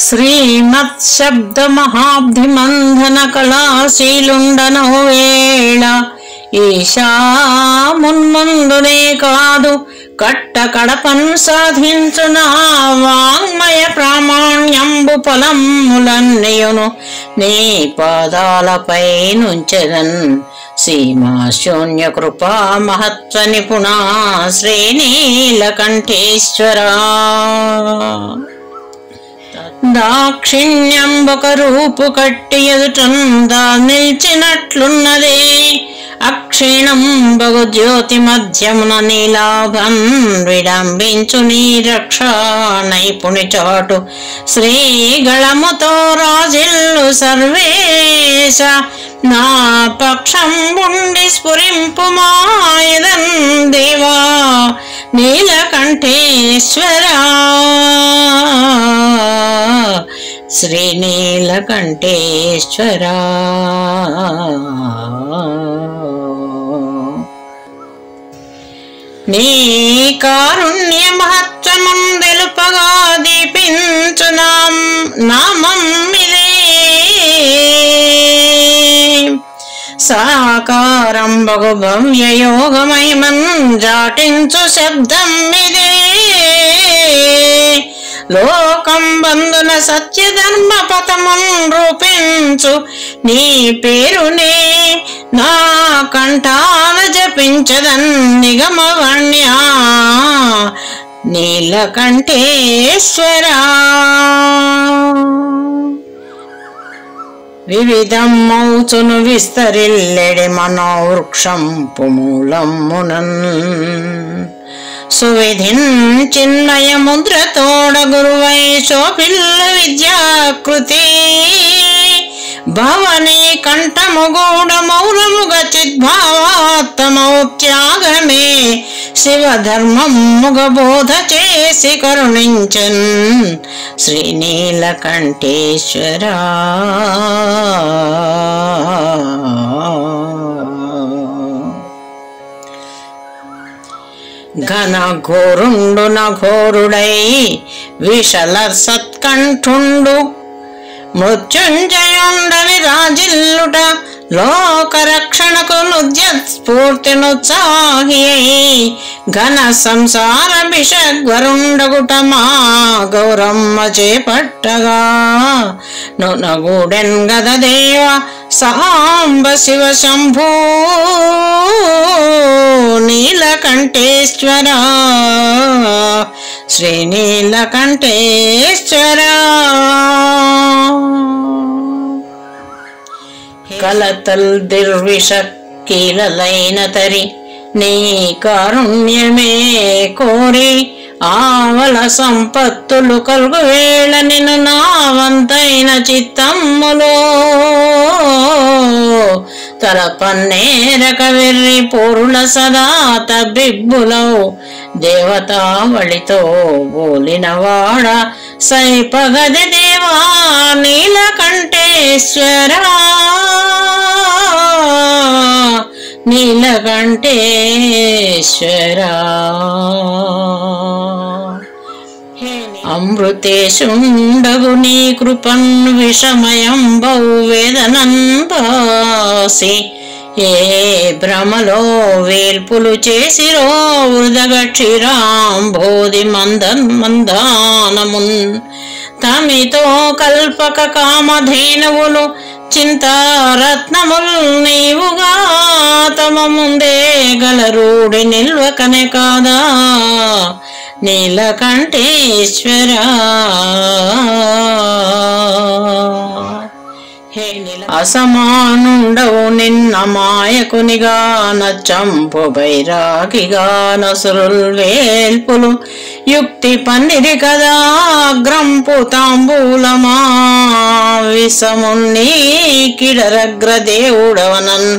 శ్రీమత్శబ్దమహాబ్ధిమంధన కళాశీలుండనో వేళ ఈశా మున్ముందునే కాదు కట్ట కడపన్ సాధించునా వాంగ్మయ ప్రామాణ్యంబు ఫలములన్నయును నీ పాదాలపై నుంచెదన్ సీమా శూన్య కృపా మహత్వ నిపుణా శ్రీనీలకంఠేశ్వరా దాక్షిణ్యంబొక రూపు కట్టి ఎదుటందా నిల్చినట్లున్నదే అక్షీణం బగు జ్యోతి మధ్యమున నీలాభం విడంబించు నీ రక్షా నైపుణి చాటు శ్రీగళముతో రాజిల్లు సర్వేశ నా పక్షం ఉండి స్ఫురింపు మాయదన్ దేవా నీలకంఠేశ్వరా శ్రీనీలకంఠేశ్వరా నీ కారుణ్య మహత్వమున్ తెలుపగా దీపించు నామం ఇదే సాకారం బగు భవ్య యోగమయమన్ జాటించు శబ్దం ఇదే లోకం బంధున సత్య ధర్మ పథమున్ రూపించు నీ పేరునే నా కంఠాన జపించదన్ నిగమవణ్యా నీలకంఠేశ్వరా వివిధం మౌచును విస్తరిల్లెడి మనోవృక్షం పుమూలమ్మునన్ సువిధిన్ చిన్మయ ముద్రతోడ గురువై శోభిల్ల విద్యాకృతి భవనీ కంఠముగూఢ మౌనముగ చిద్భావాత్తమౌ త్యాగమే శివధర్మముగ బోధ చేసి కరుణించన్ శ్రీనీలకంఠేశ్వరా ఘన ఘోరుండు నఘోరుడై విషల సత్కంఠుండు మృత్యుంజయుండని రాజిల్లుట లోకరక్షణకు నుద్యస్ఫూర్తినుత్సాహి ఘన సంసార విషగ్వరుండగుట మా గౌరమ్మ చేపట్టగా నొనగూడెన్ గదదేవ సాంబ శివ శంభూ నీలకంఠేశ్వరా శ్రీనీలకంఠేశ్వరా కలతల్ దిర్విష కీలలైన తరి నీ కారుణ్యమే కోరి ఆవల సంపత్తులు కలుగు వేళ నిన్ను నావంతైన చిత్తమ్ములో తలపన్నేరక వెర్రి పోరుల సదా తబ్బిబ్బులవు దేవతావళితో బోలినవాడ సైపగది దేవా నీలకంఠేశ్వరా నీలకంఠేశ్వరా అమృతేశుండగు నీ కృపన్ విషమయం బహు వేదనన్ బాసి ఏ భ్రమలో వేల్పులు చేసిరో వృదగక్షిరాంబోధి మందానమున్ తమితో కల్పక కామధేనువులు చింతారత్నముల్ నీవుగా తమ ముందే గలరూడి నిల్వకనే కాదా నీలకంఠేశ్వరా అసమానుండవు నిన్న మాయకునిగా నచ్చంపు బైరాగిగా నసురుల్ వేల్పులు యుక్తి పన్నిరి కదా గ్రంపు తాంబూలమా విషమున్నీ కిడరగ్ర దేవుడవనన్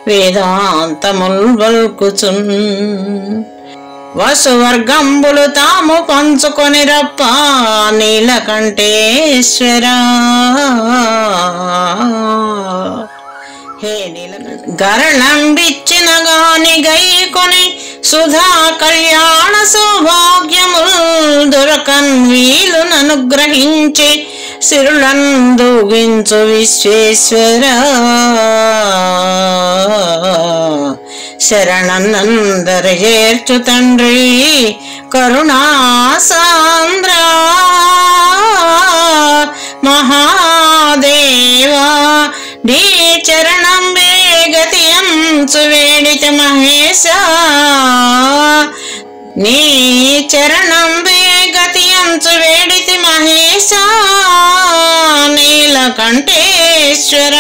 వేదాంతముల్ వల్కుచున్ వసువర్గంబులు తాము పంచుకొని రప్ప నీలకంఠేశ్వరా గరళంబిచ్చిన గాని గైకొని సుధా కళ్యాణ సౌభాగ్యముల్ దొరకన్ వీలుననుగ్రహించి సిరులందూగించు విశ్వేశ్వర శరణన్నందరి చేర్చు తండ్రి కరుణాసాంద్ర మహాదేవా నీ చరణం గతి అంచు వేడిత మహేశ నీ చరణం గతి అంచు వేడితి మహేశ నీలకంఠేశ్వర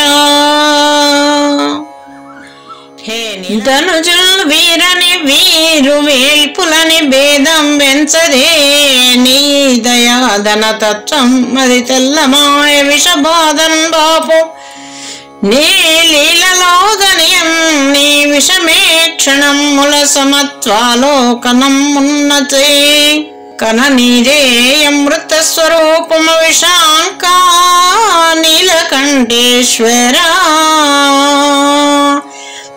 ధనుజులు వీరని వీరు వేల్పులని భేదం వెంచదే నీ దయాదన తత్వం అది తెల్లమాయ విషబాధన్ బాపు నీ లీలలోదనియం నీ విషమే క్షణముల సమత్వాలోకనం ఉన్నతే కన నీరే అమృత స్వరూపమ విశాంకా నీలకంఠేశ్వర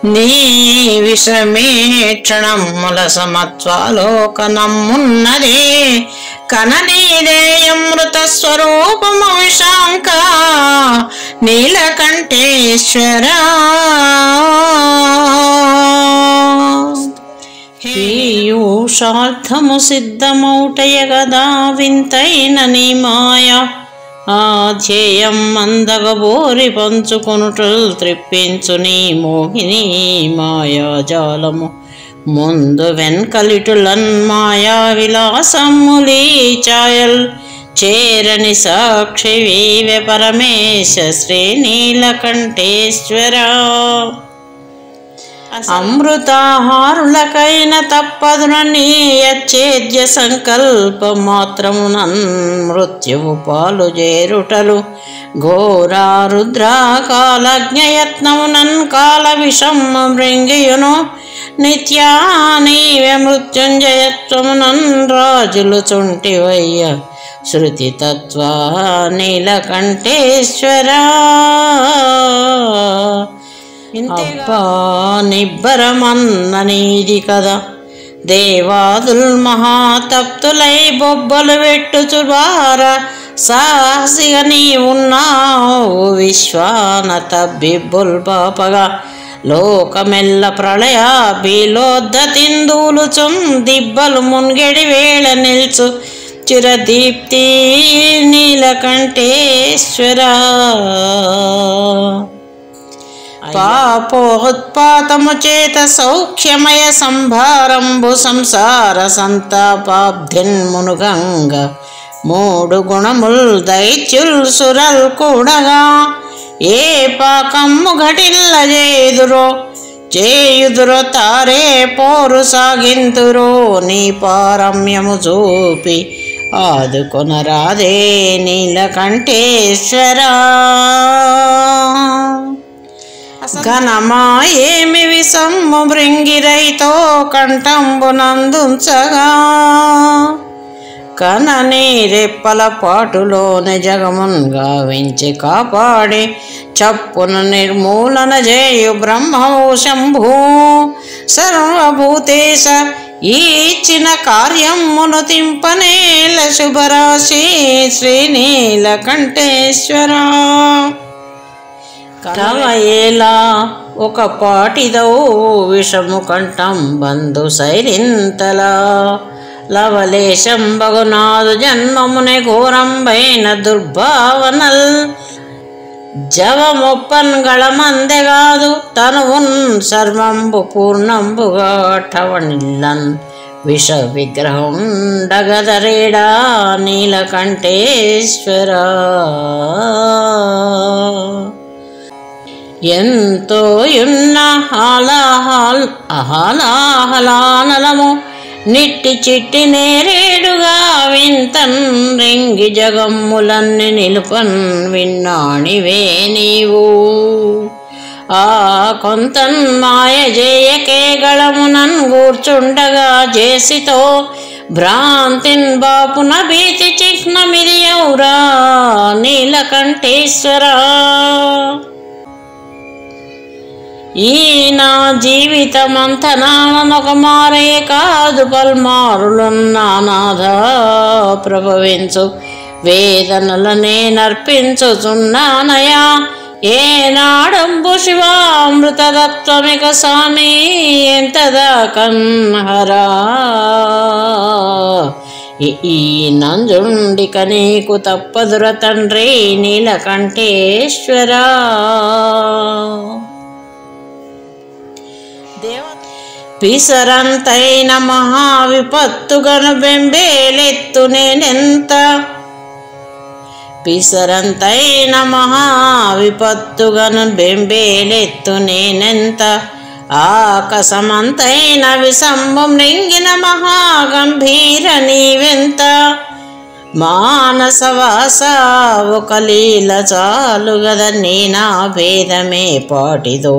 నీ విషమే క్షణముల సమత్వాలోకనమున్నదే కన నీరే అమృత స్వరూపమ విశాంక నీలకంఠేశ్వర పీయూషార్థము సిద్ధమౌటయ గదా వింతైన నీ మాయ ఆధ్యేయం మందగబోరి పంచుకొనుటల్ త్రిప్పించు నీ మోహిని మాయాజాలము ముందు వెన్కలిటులన్ మాయా విలాసములీ ఛాయల్ చేరని సాక్షి వీవె పరమేశ శ్రీ నీలకంఠేశ్వర అమృతాహారులకైన తప్పదునని యచ్ఛేద్య సంకల్ప మాత్రమునన్ మృత్యువు పాలు చేరుటలు ఘోరా రుద్రాకాలజ్ఞయత్నమునన్ కాల విషం మృంగియును నిత్యా నీవే మృత్యుంజయత్వమునన్ రాజులు చుంటివయ్య శృతి తత్వ నీలకంఠేశ్వర అబ్బా నిబ్బరమన్ననీది కదా దేవాదుల్ మహాతప్తులై బొబ్బలు వెట్టుచుబార సాహసిగా నీ ఉన్నావు విశ్వానత బిబ్బుల్ పాపగా లోకమెల్ల ప్రళయ బీలోద్దతిందూలు చుం దిబ్బలు మున్గెడి వేళ నిల్చు చిరదీప్తి నీలకంఠేశ్వర పాపోత్పాతము చేత సౌఖ్యమయ సంభారంబు సంసార సంతాపాబ్ధిన్మునుగంగ మూడు గుణముల్ దైత్యుల్ సురల్ కూడగా ఏ పాకమ్ము ఘటిల్ల చేయుదురో తారే పోరు సాగింతురో నీ పారమ్యము చూపి ఆదుకొనరాదే నీలకంఠేశ్వర ఘనమా ఏమి విసమ్ము భృంగిరైతో కంఠంబునందుంచగా కనని రెప్పల పాటులోని జగమున్ గావించి కాపాడి చప్పున నిర్మూలన చేయు బ్రహ్మవు శంభూ సర్వభూతేశ ఈ ఇచ్చిన కార్యమును తింపనేల శుభరాశి శ్రీనీలకంఠేశ్వర కవయేలా ఒక పాటిదవు విషము కంఠం బంధు శైలింతలా లవలేశం బగునాదు జన్మమునే ఘోరంబైన దుర్భావనల్ జవమొప్పన్ గళమందెగాదు తనువున్ సర్వంబు పూర్ణంబుగా ఠవనిల్లన్ విష విగ్రహం డగదరేడా నీలకంఠేశ్వర ఎంతో యున్న అహాలాహలానలము నిట్టి చిట్టి నేరేడుగా వింతన్ రింగి జగమ్ములన్ని నిలుపన్ విన్నాణివే నీవు ఆ కొంతన్ మాయ జేయకే గళమునన్ గూర్చుండగా జేసితో భ్రాంతిన్ బాపున భీతి చిహ్నమిది ఔరా నీలకంఠేశ్వర ఈ నా జీవితమంత నానొక మారే కాదు పల్మారులున్నానాథ ప్రభవించు వేదనలనే నర్పించుచున్నానయా ఏనాడంబు శివామృతతత్వమిక స్వామి ఎంతదాకన్హరా ఈ నంజుండిక నీకు తప్పదుర తండ్రి నీలకంఠేశ్వరా. పిసరంతైన మహావిపత్తుగను బెంబేలెత్తు నేనెంత పిసరంతైన మహావిపత్తుగను బెంబేలెత్తు నేనెంత ఆకసమంతైన విసంబం నింగిన మహాగంభీర నీవెంత మానసవాస ఒక లీల చాలు గద నీ నా భేదమే పాటిదో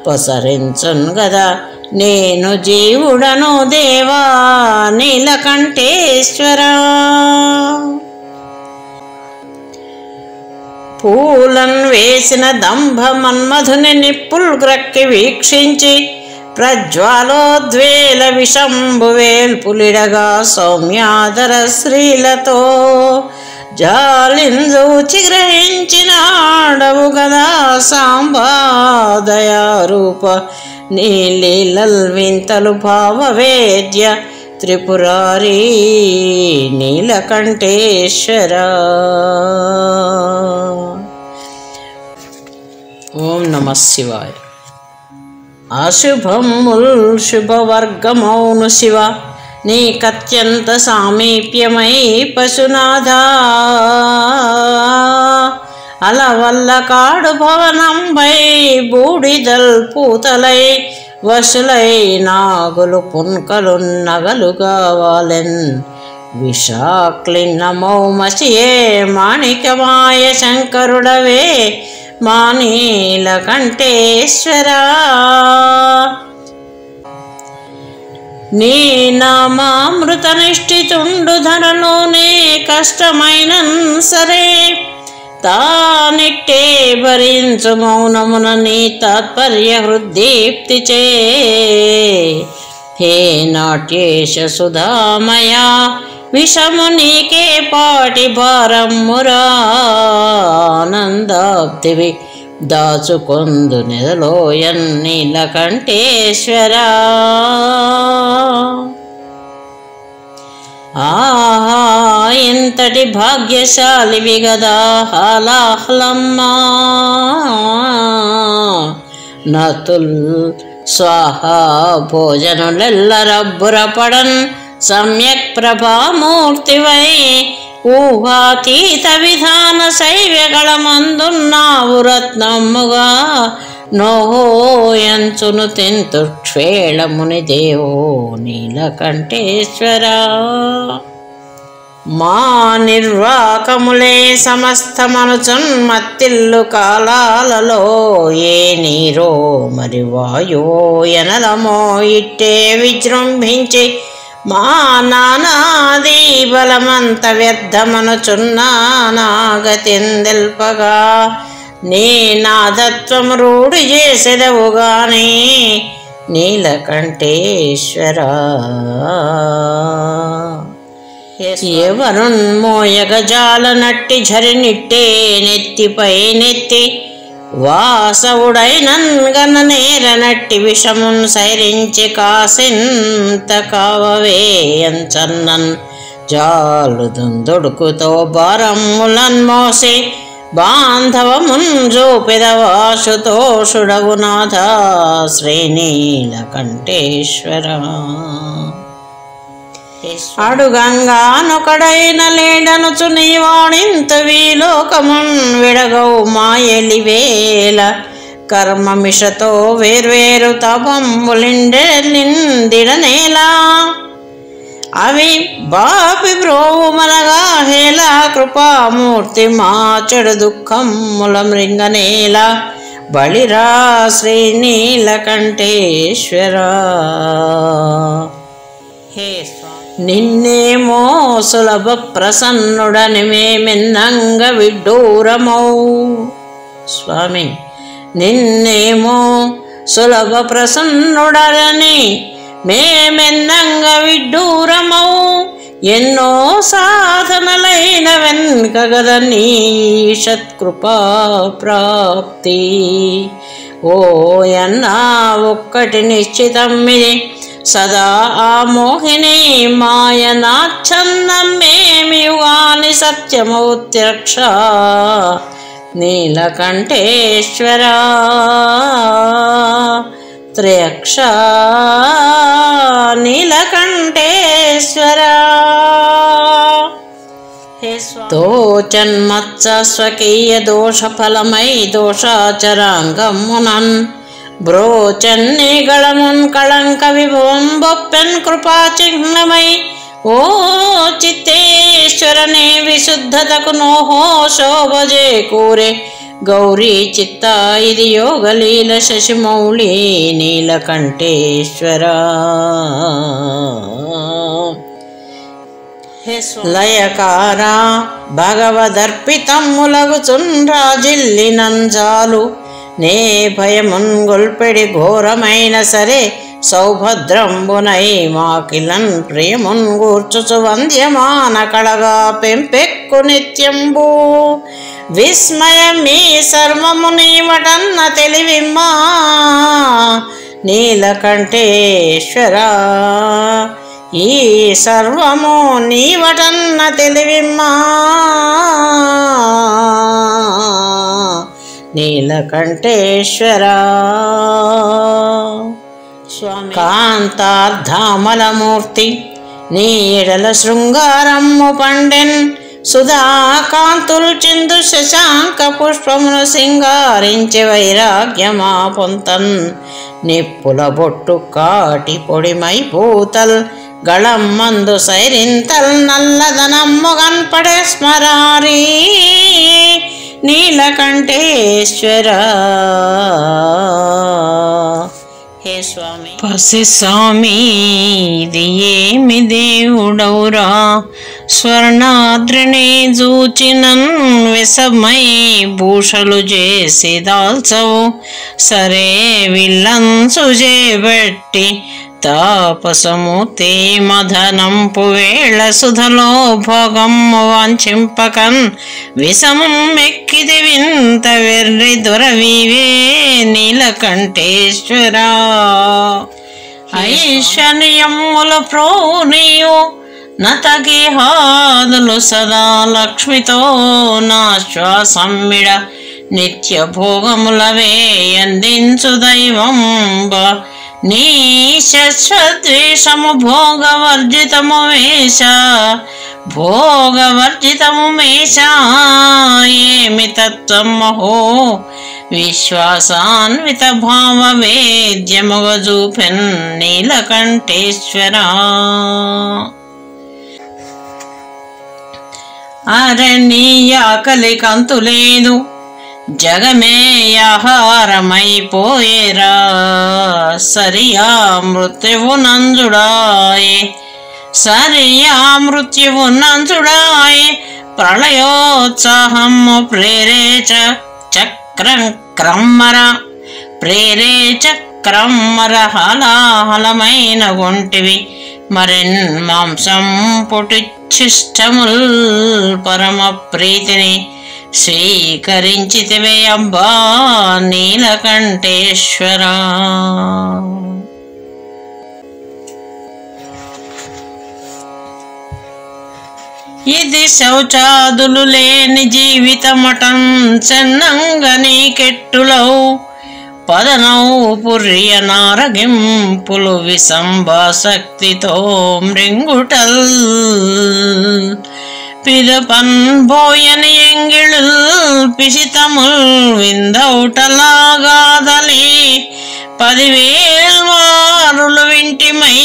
పసరించున్ గదా నేను జీవుడను దేవా నీలకంఠేశ్వరా. పూలన్ వేసిన దంభ మన్మధుని నిప్పుల్ గ్రక్కి వీక్షించి ప్రజ్వాలోద్వేల విషంబు వేల్పులిడగా సౌమ్యాదర శ్రీలతో జాలిందూచి గ్రహించినాడవు గదా సాంబాదయారూప నీలీలల్ వింతలు భావవేద్య త్రిపురారీ నీలకంఠేశ్వరా. ఓం నమః శివాయ. అశుభముల్ శుభవర్గమౌను శివ నీకత్యంత సామీప్యమై పశునాథా అలవల్ల కాడు భవనంబై బూడిదల్ పూతలై వసులై నాగులు పున్కలు నగలుగా వాలెన్ విషాక్లిన్న మౌమసియే మాణికమాయ శంకరుడవే మా నీలకంఠేశ్వరా. నీ నామామృత నిష్ఠితుండు ధరలోనే కష్టమైనన్ సరే తానిట్టే భరించు మౌనమున నీ తాత్పర్య హృద్దీప్తి చే హే నాట్యేశ సుధామయా విషము నీకే పాటి భారమ్మురా ఆనందాబ్దివి దాచుకొందు నెదలోయన్ నీలకంఠేశ్వరా. ఆహా ఎంతటి భాగ్యశాలివి గదా హాలాహ్లమ్మా నతుల్ స్వాహ భోజనులెల్లరబ్బురపడన్ సమ్యక్ ప్రభామూర్తివై ఊహాతీత విధాన శైవ్యగళమందున్నావు రత్నమ్ముగా నోహోయంచును తెంతుక్షేళముని దేవో నీలకంఠేశ్వరా. మా నిర్వాకములే సమస్తమనుచున్మత్తిల్లు కాలాలలో ఏ నీరో మరి వాయువో ఎనలమో ఇట్టే విజృంభించి మా నానాది బలమంత వ్యర్థమనుచున్నానాగతిందెల్పగా నీ నాదత్వము రూఢి చేసెదవుగాని నీలకంఠేశ్వరా. ఎవరున్మోయగజాల నట్టి ఝరినిట్టే నెత్తిపై నెత్తి వాసవుడైనన్గన నేర నట్టి విషమున్ సైరించి కాసింత కావవే అంచన్నన్ జాలు దుందుడుకుతో భారమ్ములన్ మోసి బాంధవమున్ జోపెదవాశుతోషుడవు నాథా శ్రీనీలకంఠేశ్వరా. అడుగంగానొకడైన లేడనుచు నీవాణింత వీలోకమున్ విడగవు మాయలివేల కర్మమిషతో వేర్వేరు తపంబులిండెలిందిడనేలా అవి బాపి బ్రోమనగా హేలా కృపామూర్తి మా చెడు దుఃఖముల మృంగనేలా బళిరా శ్రీనీలకంఠేశ్వరా. హే నిన్నేమో సులభ ప్రసన్నుడని మేమెన్నంగ విడ్డూరమౌ స్వామి నిన్నేమో సులభ ప్రసన్నుడని మేమెన్నంగ విడ్డూరమౌ ఎన్నో సాధనలైన వెన్కగద నీ సత్కృపా ప్రాప్తి. ఓయన్నా ఒక్కటి నిశ్చితమ్మిది సదా ఆ మోహిని మాయనాచ్ఛన్నమేమియుగాని సత్యమౌత్యక్ష నీలకంఠేశ్వర త్రయక్ష నీలకంఠేశ్వర. తోచన్మత్స స్వకీయ దోషఫలమై దోషాచరాంగమునన్ బ్రోచన్నిగళమున్ కళంక విభవం బొప్పెన్ కృపాచిహ్నమై. ఓ చిత్తేశ్వరనే విశుద్ధతకు నోహో శోభజే కూరే గౌరీ చిత్త ఇది యోగలీల శశిమౌళి నీలకంఠేశ్వర. లయకార భగవదర్పితమ్ములగుచుండ్రాజిల్లినంజాలు నే భయమున్ గొల్పెడి ఘోరమైన సరే సౌభద్రంబునై మాకిలన్ ప్రియమున్ గూర్చుచు వంద్యమాన కళగా పెంపెక్కు నిత్యంబు. విస్మయమీ సర్వము నీవటన్న తెలివిమ్మా నీలకంఠేశ్వర. ఈ సర్వము నీవటన్న తెలివిమ్మా నీలకంఠేశ్వర. కాంతార్ధామలమూర్తి నీ ఎడల శృంగారమ్ము పండెన్ సుధాకాంతులు చిందు శశాంక పుష్పమును సింగారించి వైరాగ్యమా పొంతన్. నిప్పుల బొట్టు కాటి పొడిమై పూతల్ గళం మందు సైరింతల్ నల్లదనమ్ము గన్పడే స్మరారీ నీలకంఠేశ్వర. హే స్వామి పసి స్వామి ఇది ఏమి దేవుడౌరా స్వర్ణాద్రిని జూచినన్ విషమై భూషలు చేసి దాల్చవు సరే విల్లంచు చేబట్టి తాపసము తే మధనంపు వేళ సుధలో భోగమ్ము వాంఛింపకన్ విషమం మెక్కిది వింత వెర్రి దొరవివే నీలకంఠేశ్వర. ఐశ్వర్యములు ప్రోనియు నతకి హాదులు సదా లక్ష్మితో నా శ్వాసమ్మిడ నిత్య భోగములవే అందించు దైవంబ. నీ శశ్వద్వేషము భోగవర్జితము వేష భోగవర్జితము మేష ఏమి తత్వమహో విశ్వాసాన్విత భావ వేద్యముగ జూపెన్ నీలకంఠేశ్వర. అరే నీ ఆకలి కంతులేదు జగమే ఆహారమైపోయేరా సరియా మృత్యువు నంజుడాయే సరియా మృత్యువు నంజుడాయే. ప్రళయోత్సాహము ప్రేరేచ చక్రం క్రమ్మర ప్రేరేచ క్రమ్మర హలాహలమైన ఒంటివి మరెన్ మాంసం పుటిచ్చిష్టముల్ పరమ ప్రీతిని స్వీకరించితివే అబ్బా నీలకంఠేశ్వర. ఇది శౌచాదులు లేని జీవితమటం చెన్నంగ నీకెట్టులవు పదనౌ పుర్య నారగింపులు విసంభాశక్తితో మృంగుటల్ పిదపన్ బోయని ఎంగిళుల్ పిసితముల్ విందౌటలాగాదలి 10,000 వారులు వింటిమై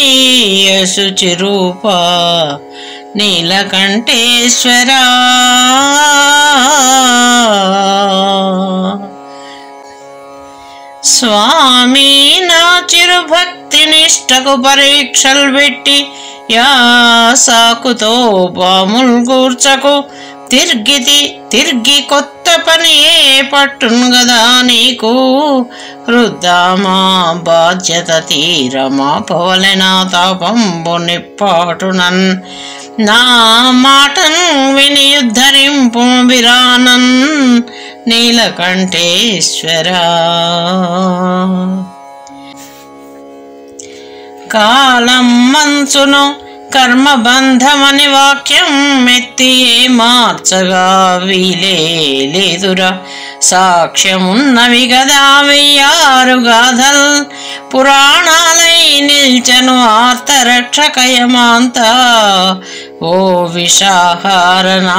శుచిరూప నీలకంఠేశ్వర. స్వామి నా చిరు భక్తి నిష్టకు పరీక్షలు పెట్టి యా సాకుతో పాముల్ కూర్చకు తిరిగి కొత్త పని ఏ పట్టును గదా నీకు వృద్ధామా బాధ్యత తీరమా పవలెనా తాపంబు నిప్పాటునన్ నా మాటను విని ఉద్ధరింపు విరానన్ నీలకంఠేశ్వరా. కాలం మంచును కర్మబంధమని వాక్యం మెత్తి మార్చగా వీలే లేదురా. సాక్ష్యమున్నవి గదా 1006 గాథల్ పురాణాలై నిల్చను ఆర్తరక్షకయమాంత. ఓ విషాహారనా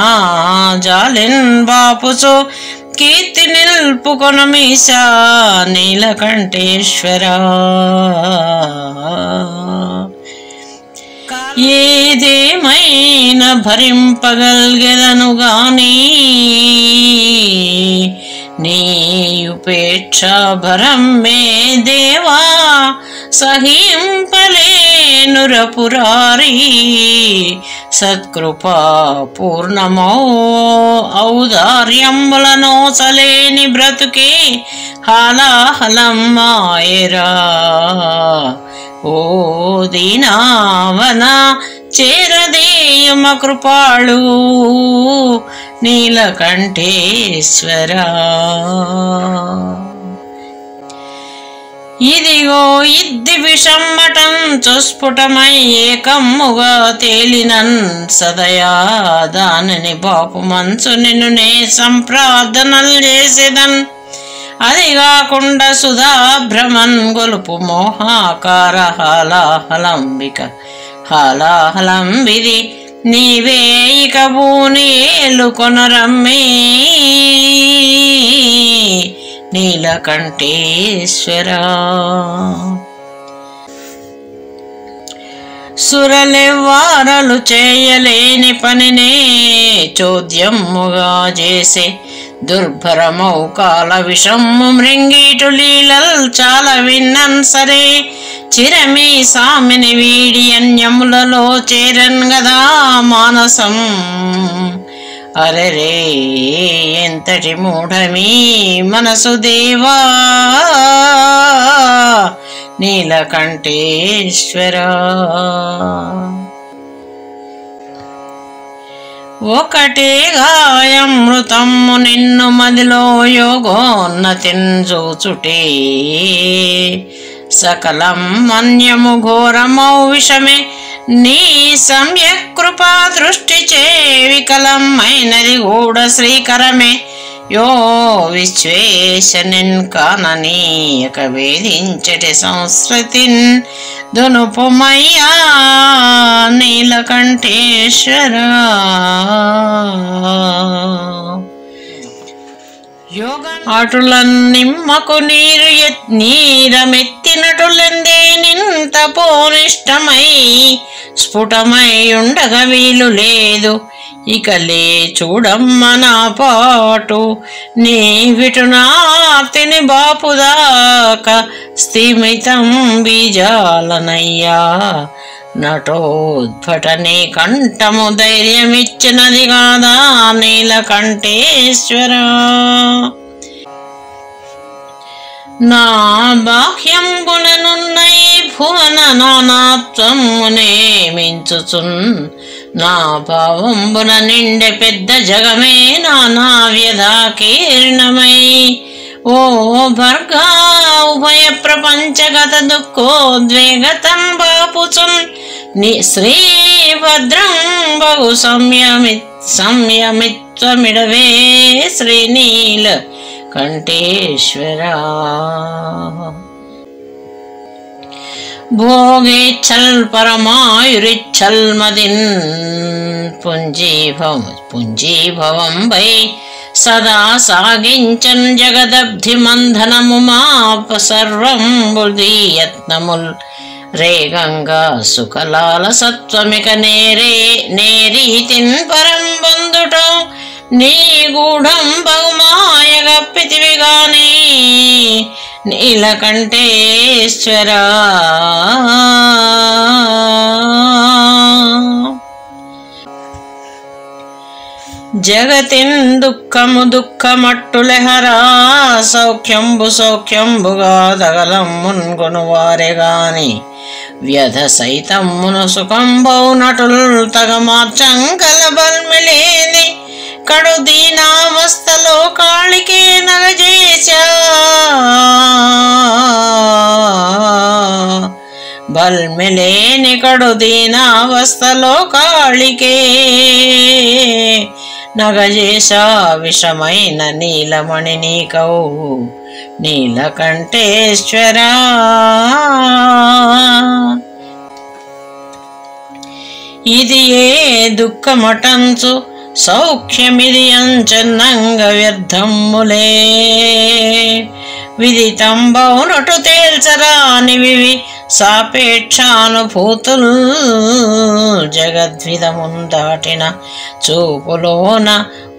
జాలిన్ బాపుసు కీర్తి నిల్పుకొను మీశా నీలకంఠేశ్వరా. ఏదేమైనా భరింపగల్గెదను గాని నీ ఉపేక్ష భరం మే దేవా సహింపలేనురపురారి. సత్కృపా పూర్ణమో ఔదార్యంబులను సలేని బ్రతుకే హాలాహలం మాయరా. ఓ దీనావన చేరదేయుమ కృపాళు నీలకంఠేశ్వరా. ఇదిగో ఇద్ది విషమ్మటం చుస్ఫుటమై ఏకమ్ముగా తేలినన్ సదయా దానిని బాపు మంచు నిన్ను నే సంప్రార్థనలు చేసేదన్. అది కాకుండా సుధాభ్రమన్ గొలుపు మోహాకార హాలాహలంబిక హాలాహలంబిది నీవే ఇక భూని ఏలుకొనరమ్మే నీలకంఠేశ్వరా. సురలెవ్వారలు చేయలేని పనినే చోద్యముగా చేసే దుర్భరమౌ కాల విషమ్ము మృంగీటు లీలల్ చాలా విన్నన్ సరే. చిరమీ సామిని వీడి అన్యములలో చేరన్ గదా మానసం. అరెరే ఎంతటి మూఢమీ మనసు దేవా నీలకంఠేశ్వరా. ఒకటే గాయమృతము నిన్ను మదిలో యోగోన్నతిన్ చూచుటే. సకలం మన్యము ఘోరమౌ విషమే నీ సంయకృపా దృష్టి చే వికలం అయినది గూఢ శ్రీకరమే. యో విశ్వేశనిన్ కాననీయక వేధించటి సంస్కృతిన్ దునుపుమయ్యా నీలకంఠేశ్వరా. అటులన్ నిమ్మకు నీరమెత్తినటులందే నింత పోనిష్టమై స్ఫుటమై ఉండగ వీలు లేదు. ఇక లే చూడమ్మ నా పాటు నీ విటునార్తిని బాపుదాక స్థిమితం బీజాలనయ్యా. నటోద్భటని కంఠము ధైర్యమిచ్చినది కాదా నీలకంఠేశ్వరా. నా బాహ్యంబులనున్న ఈ భువన నానాత్వమునే మించుచున్. నా భావంబున నిండె పెద్ద జగమే నానా వ్యధాకీర్ణమై. ఓ భర్గా ఉభయ ప్రపంచగత దుఃఖోద్వేగతం బాపుచున్. శ్రీభద్రం బహు సంయమిత్వమిడవే శ్రీనీల కంఠేశ్వరా. భోగేచ్ఛల్ పరమాయురిచ్ఛల్ మదిన్ పుంజీభవం వై సదా సాగించన్ జగదబ్ధి మంధనము మాప సర్వం బుద్ధీయత్నముల్. రే గంగా సుఖలాల సత్వమిక నేరీతిన్ పరం బంధుటం. నీ గూఢం బహుమాయ గప్పితివి గాని నీలకంఠేశ్వరా. జగతిన్ దుఃఖము దుఃఖమట్టులెహరా. సౌఖ్యంబుగా దగలం మున్గొను వారే గాని వ్యధ సైతమ్మును సుఖంబౌ నటుల్ తగ మార్చంకల బల్మిలేని కడు దీనావస్థలో కాళికే నగజేశా బల్మిలేని కడు దీనావస్థలో కాళికే నగజేశా విషమైన నీలమణి నీకౌ నీలకంఠేశ్వరా ఇది ఏ దుఃఖమటంచు సౌఖ్యమిది అంచన్నంగ వ్యర్థమ్ములే విదితంబౌనటు తేల్చరానివి సాపేక్షానుభూతుల్ జగద్విధమున్ దాటిన చూపులోన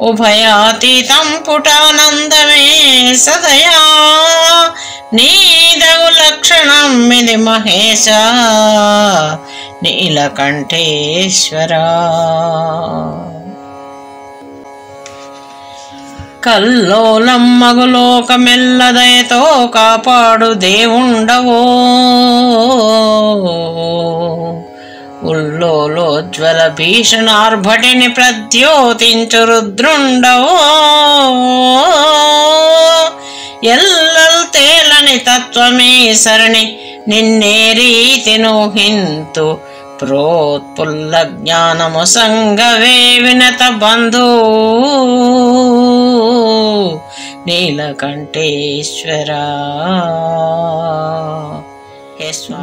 ఉభయాతీతం పుటానందమే సదయా నీదగు లక్షణం ఇది మహేశ నీలకంఠేశ్వరా కల్లోలం మగులోకమెల్లదయతో కాపాడు దేవుండవో ఉల్లోలోజ్వల భీషణార్భటిని ప్రద్యోతించు రుద్రుండవో ఎల్లల్ తేలని తత్వమే సరణి నిన్నే రీతినూహింతు ప్రోత్పుల్ల జ్ఞానము సంగవే వినత బంధూ నీలకంఠేశ్వరా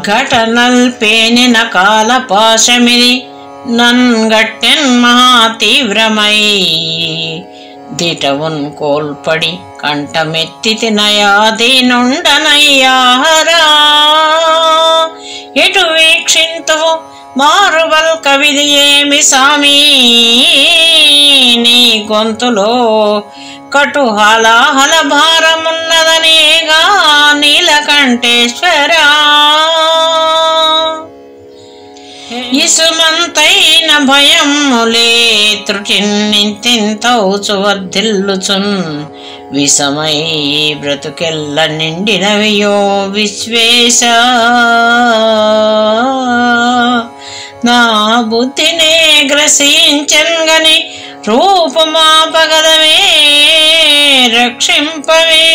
ఘటనల్ పేనిన కాల పాశమిది నన్గట్టెన్ మహా తీవ్రమై దిటవున్ కోల్పడి కంఠమెత్తి నయాదీనుండనయ్యాహరా ఎటు వీక్షింతువు మారుబల్ కవిది ఏమి సామీ నీ గొంతులో కటుహలాహల భారమున్నదనేగా నీలకంఠేశ్వరా ఇసుమంతైన భయములే త్రుటిన్నింతౌచు వర్ధిల్లుచున్ విషమై బ్రతుకెల్ల నిండినవియో విశ్వేశ నా బుద్ధినే గ్రసించంగని రూపమాపగదవే రక్షింపవే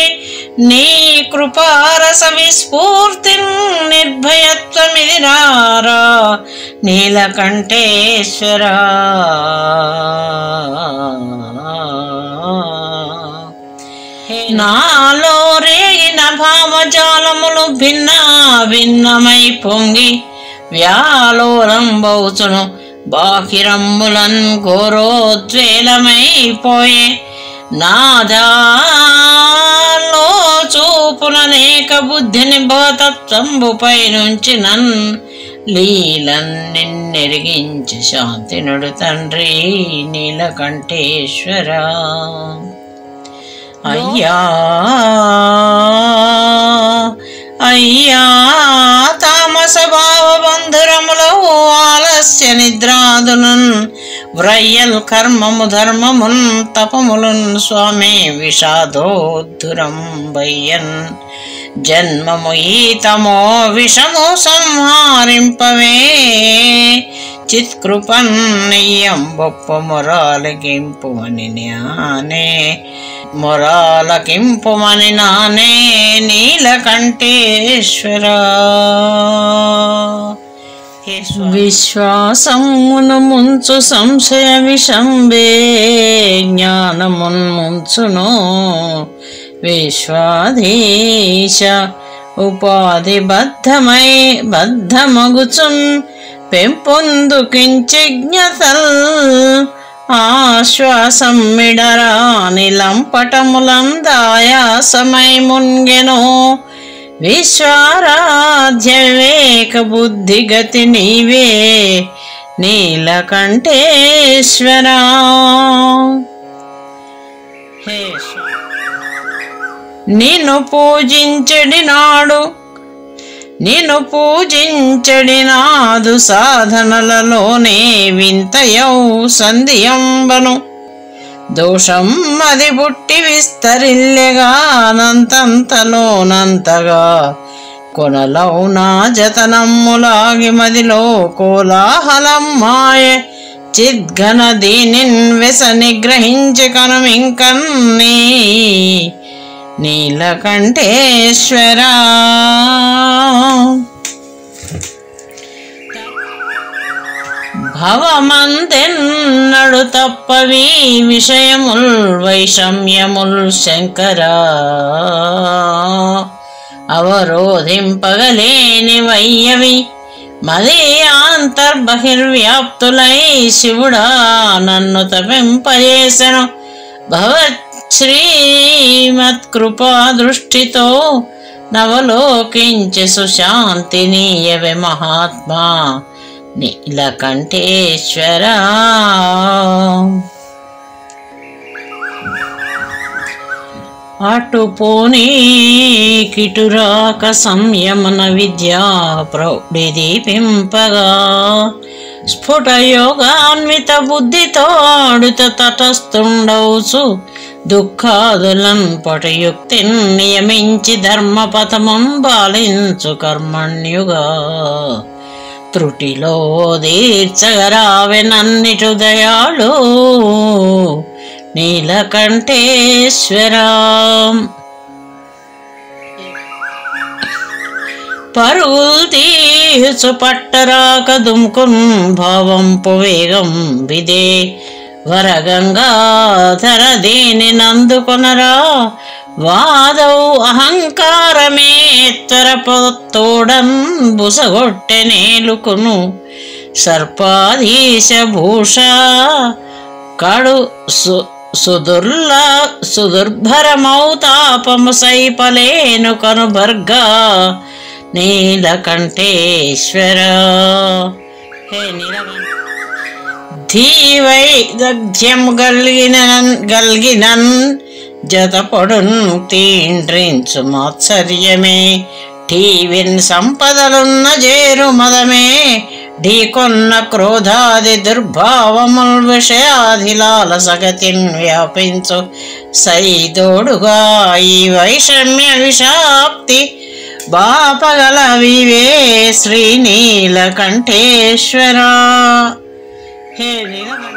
నీ కృపారస విస్ఫూర్తి నిర్భయత్వమిది రారా నీలకంఠేశ్వరా నాలో రేగిన భావజాలములు భిన్న భిన్నమై పొంగి వ్యాలోరంబౌచును బాహిరంబులన్ ఘోరోద్వేలమైపోయే నాదాలో చూపుననేక బుద్ధిని భవతత్వంబుపై నుంచి నన్ లీలన్ నిన్నెరిగించి శాంతినుడు తండ్రి నీలకంఠేశ్వరా అయ్యా అయ్యా తామస భావ బంధురములో ఆలస్య నిద్రాదులున్ వ్రయ్యల్ కర్మము ధర్మమున్ తపములున్ స్వామి విషాదోద్ధురం బయ్యన్ జన్మము ఈతమో విషము సంహారింపవే చిత్కృపన్ నెయ్యం బొప్ప మొరాలకింపుమని జ్ఞానే మొరాలకింపుమని నానే నీలకంఠేశ్వరా విశ్వాసమును ముంచు సంశయ విషంబే జ్ఞానమున్ ముంచును విశ్వాధీశ ఉపాధి బద్ధమగుచున్ పెంపొందు కించిజ్ఞతల్ ఆశ్వాసం మిడరాని లంపటములందాయాసమై మున్గెను విశ్వారాధ్య వివేక బుద్ధిగతి నీవే నీలకంఠేశ్వరా నిన్ను పూజించడి నాదు సాధనలలోనే వింతయౌ సంధియంబను దోషం అది బుట్టి విస్తరిల్లెగా నంతంతలోనంతగా కొనలౌనా జతనమ్ములాగి మదిలో కోలాహలం మాయ చిద్ఘన దీనిన్ వెస నిగ్రహించి కనుమింకన్నీ నీలకంఠేశ్వరా. భవమందెన్నడు తప్పవి విషయముల్ వైషమ్యముల్ శంకరా. అవరోధింపగలేని వయ్యవి మదే అంతర్బహిర్వ్యాప్తులై శివుడా నన్ను తపింపజేసెను. భవశ్రీమత్కృపా దృష్టితో నవలోకించి సుశాంతి నీయవే మహాత్మా నీలకంఠేశ్వరా. అటుపోనీ కిటురాక సంయమన విద్యా ప్రౌఢి దీపింపగా స్ఫుట యోగాన్విత బుద్ధితో ఆడుత తటస్థుండవుచు దుఃఖాదులన్ పటయుక్తిన్ నియమించి ధర్మపథమం బాలించు కర్మణ్యుగా త్రుటిలో దీర్చగరావెనన్నిటు దయాళు నీలకంఠేశ్వరా. పరుగులు తీర్చు పట్టరాక దుమ్కున్ భావంపు వేగం విదే వరగంగాధర దీని నందుకొనరా. వాదౌ అహంకారమే త్వరపొత్తోడన్ బుసగొట్టె నేలుకును సర్పాధీశ భూష కడు సుదుర్భరమౌతాపము సైపలేను కనుభర్గా నీలకంఠేశ్వరా. హే నీలకంఠ ధీవైదగ్ధ్యం గల్గినన్ జతపొడున్ తీండ్రించు మాత్సర్యమే ఠీవిన్ సంపదలున్న జేరు మదమే ఢీకొన్న క్రోధాది దుర్భావముల్ విషయాధిలాల సగతిన్ వ్యాపించు సైదోడుగా ఈ వైషమ్య విషాప్తి బాపగల వివే శ్రీ నీలకంఠేశ్వరా. హే నీలకంఠ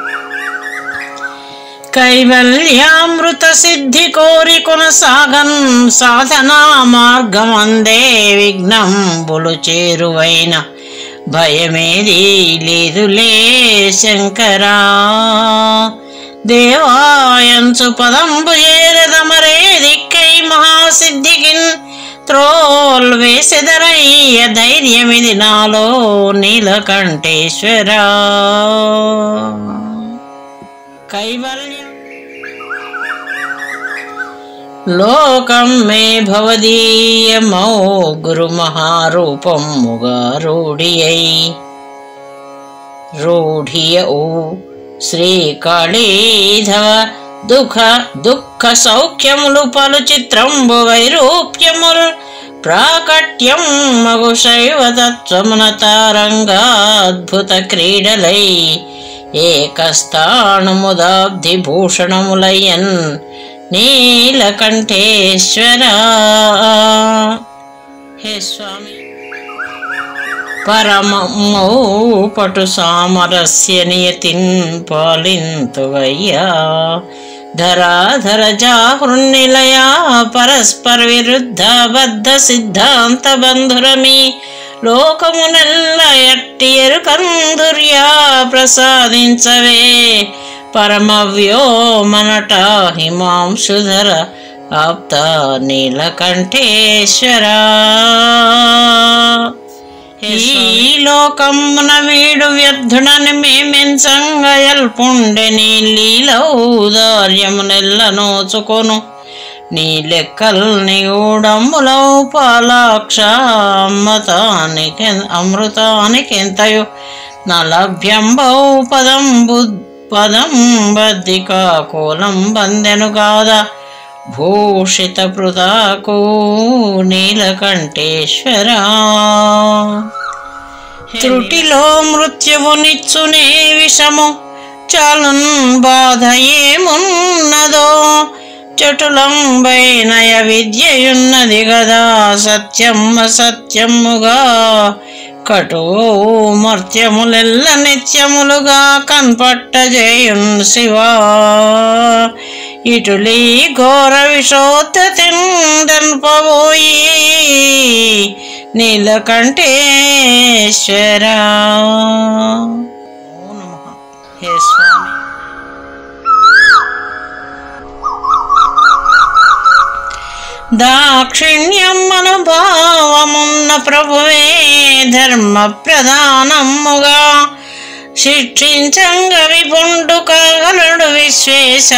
కైవల్యామృత సిద్ధి కోరి కొనసాగన్ సాధనా మార్గమందే విఘ్నంబులు చేరువైన భయమేది లేదులే శంకరా. దేవాయంచు పదంబు చేరదమరే దిక్కై మహాసిద్ధికిన్ త్రోల్ వేసెదరయ్య ధైర్యమిది నాలో నీలకంఠేశ్వరా. కైవల్యం లోకం మే భవదీయమౌ గురు మహారూపముగా రూఢియౌ శ్రీకాళీధవ దుఃఖ సౌఖ్యములు పలు చిత్రంబు వైరూప్యములు ప్రాకట్యం మగు శైవతత్వమున తారంగాద్భుత క్రీడలై ఏకస్థాణముదాబ్ధి భూషణములయ్యన్ నీలకంఠేశ్వరా. హే స్వామి పరమౌ పటు సామరస్య నియతిన్ పాలింతువయ్యా ధరాధర జాహృన్నిలయా పరస్పర విరుద్ధ బద్ధ సిద్ధాంత బంధురమి లోకమునెల్ల ఎట్టి ఎరుకందుర్యా ప్రసాదించవే పరమవ్యోమనట హిమాంశుధర ఆప్త నీలకంఠేశ్వరా. ఈ లోకమున వీడు వ్యర్థుడని మేమెంచంగయల్పుండె నీ లీలౌదార్యమునెల్ల నోచుకొను నీ లెక్కల్ని గూడమ్ములౌ పాలాక్ష అమృతానికెంతయో నలభ్యంబౌ పదం బద్దికా కోలం బందెను కాదా భూషిత పృథాకు నీలకంఠేశ్వరా. త్రుటిలో మృత్యువునిచ్చునే విషము చాలున్ బాధ ఏమున్నదో చటులంబై నయ విద్యయున్నది గదా సత్యమ్మ సత్యముగా కటు మర్త్యములెల్ల నిత్యములుగా కన్పట్టజేయున్ శివా ఇటులీ ఘోర విషోత్తతిందన్పబోయి నీలకంఠేశ్వరా. హే స్వామి, దాక్షిణ్యం అనుభావమున్న ప్రభువే ధర్మ ప్రధానముగా శిక్షించంగ విపుండు కాగలడు విశ్వేశ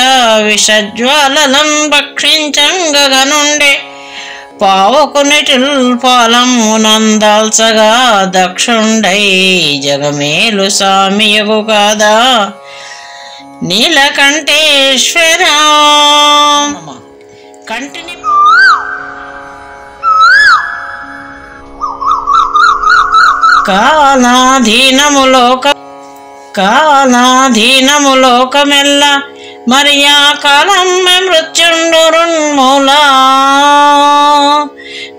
విషజ్వాలలను భక్షించంగనుండే పావకునిటిల్ పాలమునందాల్సగా దక్షుండై జగమేలు సామియగు కాదా నీలకంఠేశ్వరా. కంటిని కాలాధీనములోకమెల్ల మరియా కాలమ్మె మృత్యుండురున్మూలా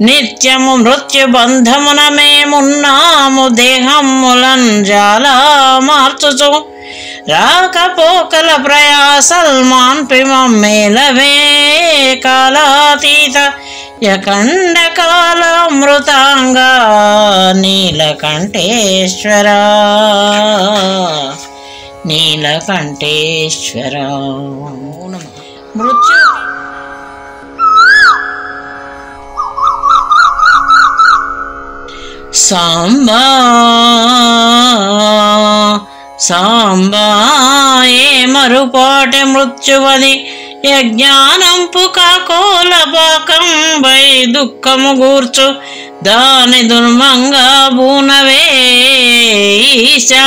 నిత్యము మృత్యుబంధమున మేమున్నాము దేహములన్ జాలా మార్చుచు రాకపోకల ప్రయాసల్ మాన్పిమేలవే కాలాతీత యకండ కాలామృతాంగా నీలకంఠేశ్వరా నీలకంఠేశ్వరా. మృత్యు సాంబా సాంబాయే మరుపాటి మృత్యువది యజ్ఞానంపు కాకోలపాకంబై దుఃఖము గూర్చు దాని దుర్మంగా బూనవే ఈశా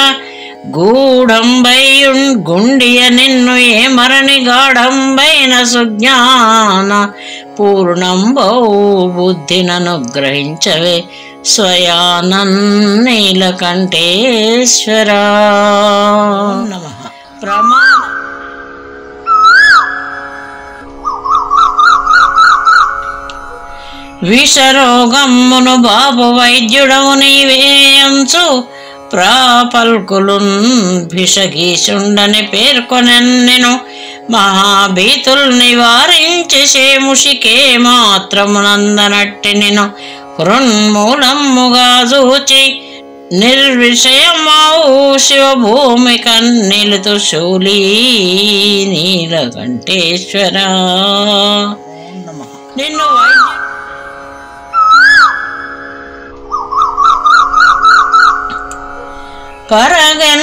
గూఢంబైయున్ గుండియ నిన్ను ఏ మరణి గాఢంబైన సుజ్ఞాన పూర్ణంబౌ బుద్ధిననుగ్రహించవే స్వయానన్నీలకంఠేశ్వరా. నమః. ప్రమాణ విషరోగమ్మును బాబు వైద్యుడవు నీవేయంచు ప్రాపల్కులున్ భిషగీషుండని పేర్కొనెన్నెను మహాభీతుల్ నివారించి శేముషికే మాత్రమునందనట్టి నిను కృన్మూలమ్ముగా చూచి నిర్విషయమౌ శివభూమి కన్నిలుతు శూలీ నీలకంఠేశ్వరా. నిన్ను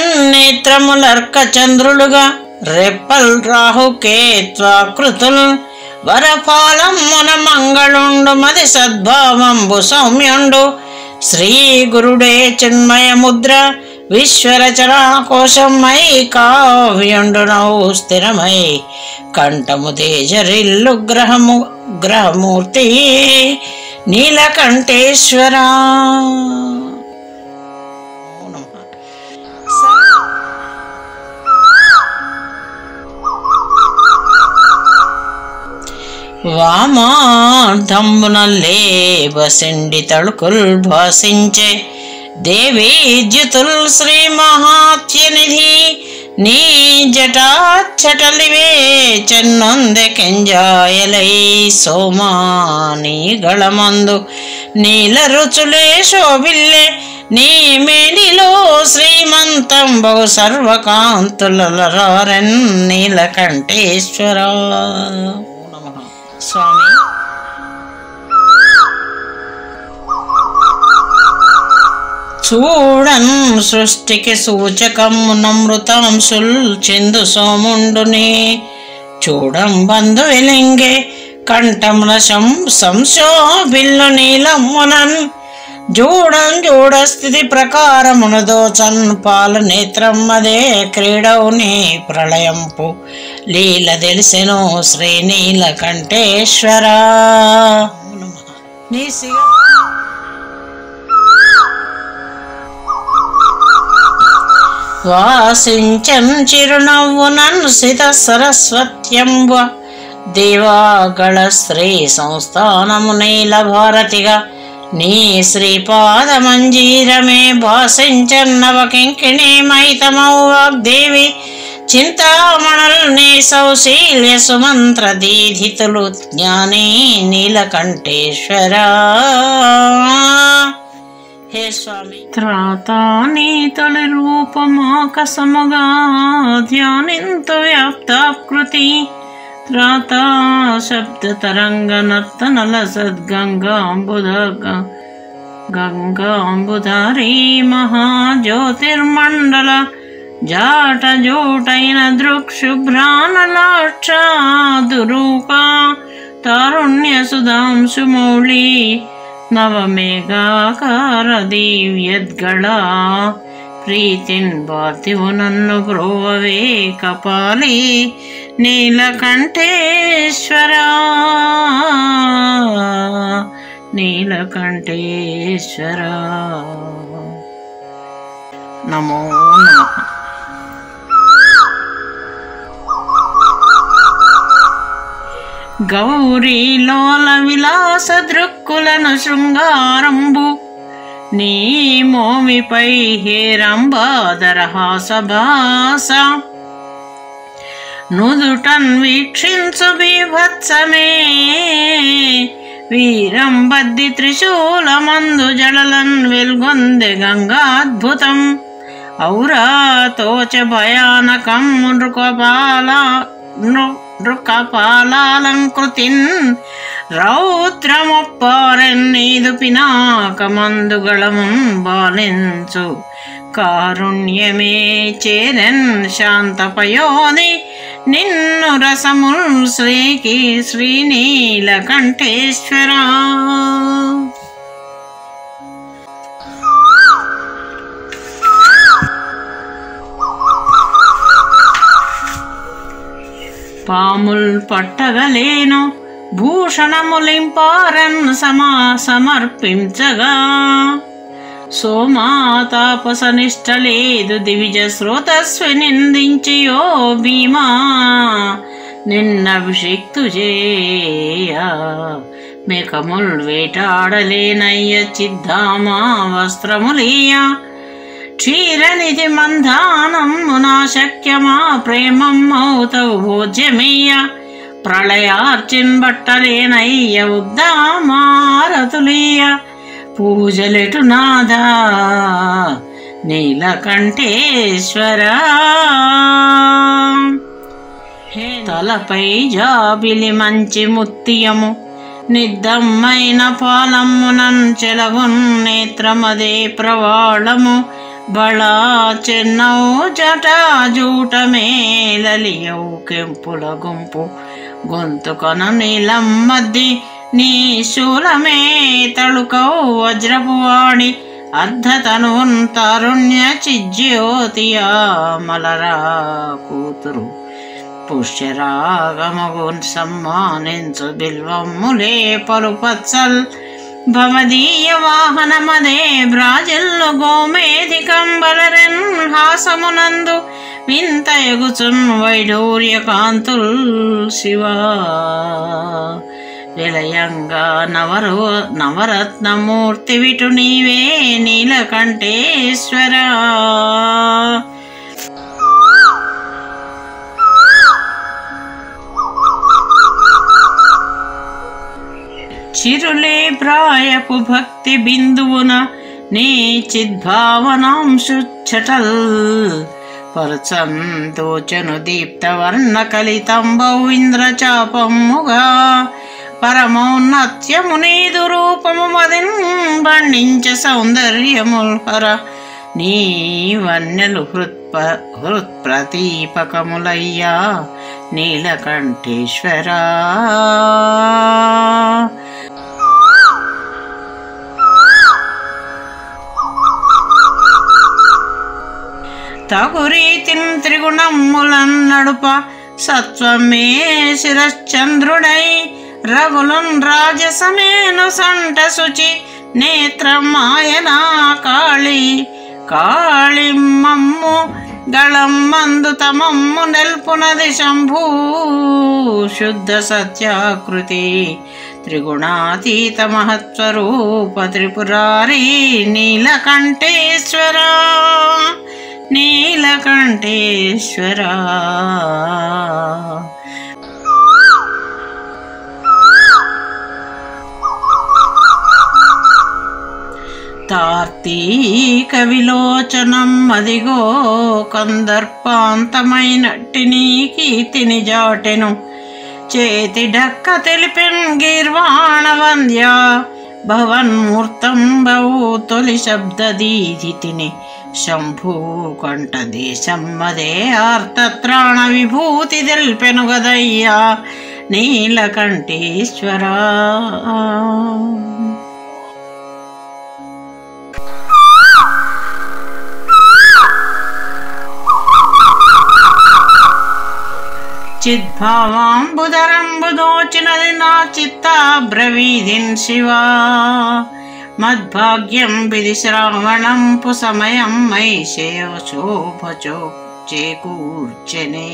పరగన్నేత్రములర్క చంద్రులుగా రెప్పల్ రాహుకేత్వాకృతుల్ వరపాలమ్మున మంగళుండు మది సద్భావంబు సౌమ్యుండు శ్రీ గురుడే చిన్మయ ముద్ర విశ్వరచనాకోశమై కావ్యుండునౌ స్థిరమై కంఠము తేజరిల్లు గ్రహమూర్తి నీలకంఠేశ్వరా. వామార్థంబునల్లే బసిండి తళుకుల్ భాసించే దేవీద్యుతుల్ శ్రీ మహాత్యనిధి నీ జటాచటలివే చెన్నొందె కెంజాయలై సోమాని గళమందు నీల రుచులే శోభిల్లే నీ మేనిలో శ్రీమంతం బహు సర్వకాంతులరారన్ నీలకంఠేశ్వరా. స్వామి, చూడన్ సృష్టికి సూచకమునమృతాంశుల్ చిందు సోముండుని చూడం బంధు విలింగే కంఠమున సంశోభిల్లు నీలమ్మునన్ జూడం జూడ స్థితి ప్రకారమును దోచన్ పాలు నేత్రం అదే క్రీడవు నీ ప్రళయంపు లీల తెలిసెను శ్రీ నీలకంఠేశ్వరా. వాసించన్ చిరునవ్వునన్ సిత సరస్వత్యంబ దేవాగళ శ్రీ సంస్థానము నీల భారతిగా నీ శ్రీపాద మంజీరమే భాసించన్నవ కింకిణి మైతమౌ వాగ్దేవి చింతామణుల్ నీ సౌశీల్య సుమంత్ర దీధితులు జ్ఞాని నీలకంఠేశ్వర. హే స్వామి, త్రాతా నీ తొలి రూపమాకసముగా ధ్యానింతు వ్యాప్తాకృతి త్రాతా శబ్ద తరంగ నర్తనల గంగాంబుధారీ మహాజ్యోతిర్మండల జాట జోటైన దృక్షుభ్రానలాక్షాదురూపా తారుణ్య సుధాంశుమౌళి నవమేఘాకార దివ్యద్గళా ప్రీతిన్ బార్తివు నన్ను బ్రోవవే కపాలి నీలకంఠేశ్వర. నీలకంఠేశ్వర నమో నమః. గౌరీ లోల విలాస దృక్కులను శృంగారంబు నీ మోమిపై హేరంబాదరహాసభాస నుదుటన్ వీక్షించు బీభత్సమే వీరం బద్ది త్రిశూలమందు జడలన్ వెల్గొందె గంగాద్భుతం ఔరా తోచ భయానకం నృకపాలాలంకృతిన్ రౌద్రమొప్పారెన్నీదు పినాకమందుగళమున్ బాలించు కారుణ్యమే చేరన్ శాంతపయోని నిన్ను రసముల్ శ్రీకి శ్రీనీలకంఠేశ్వర. పాముల్ పట్టగలేను భూషణములింపారన్ సమర్పించగా సోమాతాపసనిష్ట లేదు దివిజ శ్రోతస్వి నిందించియో భీమా నిన్నభిషిక్తు చేయ మేకముల్ వేటాడలేనయ్య చిద్ధామా వస్త్రములీయ క్షీరనిధి మంధానమ్మునా శక్యమా ప్రేమం మౌతవు భోజ్యమయ్య ప్రళయార్చిన్ బట్టలేనయ్య ఉద్దామారతులీయ పూజలెటు నాదా నీలకంఠేశ్వర. తలపై జాబిలి మంచి ముత్తియము నిద్దమ్మైన పాలమ్మునన్ చెలగున్ నేత్రమదే ప్రవాళము బళా చెన్నౌ జటాజూట మేలలియౌ కెంపుల గుంపు గొంతుకొన నీలం మద్ది నీ శూలమే తళుకౌ వజ్రపు వాణి అర్ధతనున్ తారుణ్య చిజ్యోతియా మలరా కూతురు పుష్యరాగమగున్ సమ్మానించు బిల్వమ్ములే పలుపత్సల్ భవదీయ వాహనమదే బ్రాజిల్లు గోమేధికంబలరెన్ హాసమునందు వింత ఎగుచున్ వైఢూర్య కాంతుల్ శివా విలయంగా నవరత్నమూర్తి విటు నీవే నీలకంఠేశ్వర. చిరులే ప్రాయపు భక్తి బిందువున నీ చిద్భావనాంశుచ్చటల్ పరచంతోచను దీప్త వర్ణ కలితంబౌ ఇంద్రచాపముగా పరమౌన్నత్యము నీదు రూపము మదిన్ బండించ సౌందర్యముల్హర నీ వన్యలు హృత్ప్రతీపకములయ్యా నీలకంఠేశ్వర. తగురీతిన్ త్రిగుణములన్ నడుప సత్వమే శిరశ్చంద్రుడై రఘులున్ రాజసమేను సంట శుచి నేత్రమాయనా కాళి కాళిమ్మమ్ము గళం మందు తమమ్ము నెల్పునది శంభూ శుద్ధ సత్యాకృతి త్రిగుణాతీత మహత్వరూప త్రిపురారీ నీలకంఠేశ్వర నీలకంఠేశ్వర. తార్తీక విలోచనం అదిగో కందర్పాంతమైనట్టి నీ కీర్తిని జాటెను చేతి డక్క తెలిపెన్ గీర్వాణ వంద్య భవన్మూర్తం బహు తొలి శబ్దదీధితిని శంభూ కంఠ దేశమ్మదే ఆర్తత్రాణ విభూతి తెల్పెను గదయ్యా నీలకంఠేశ్వర. చిద్భావాంబుదరంబుదోచినది నా చిత్త బ్రవీధిన్ శివా మద్భాగ్యం విధి శ్రావణంపు సమయం మైషేయ శోభచో చేకూర్చెనే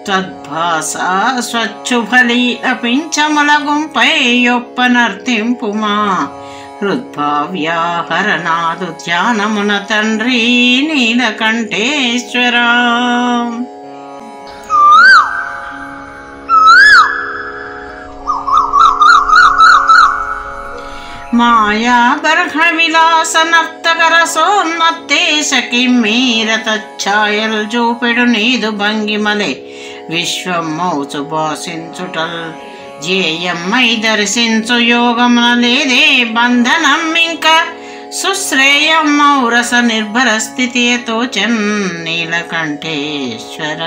తద్భాసా స్వచ్ఛుఫలి అపించముల గుంపై యొప్పనర్తింపుమా హృద్భావ్యాహరనాదు ధ్యానమున తండ్రి నీలకంఠేశ్వర. మాయా బర్హ విలాస నర్తకరసోన్మత్తేశ కిమ్మీరతఛాయల్ జూపెడు నీదు భంగిమలే విశ్వం మౌచు భాసించుటల్ ధ్యేయమ్మై దర్శించు యోగమున లేదే బంధనం ఇంక సుశ్రేయం మౌరస నిర్భర స్థితి తోచన్ నీలకంఠేశ్వర.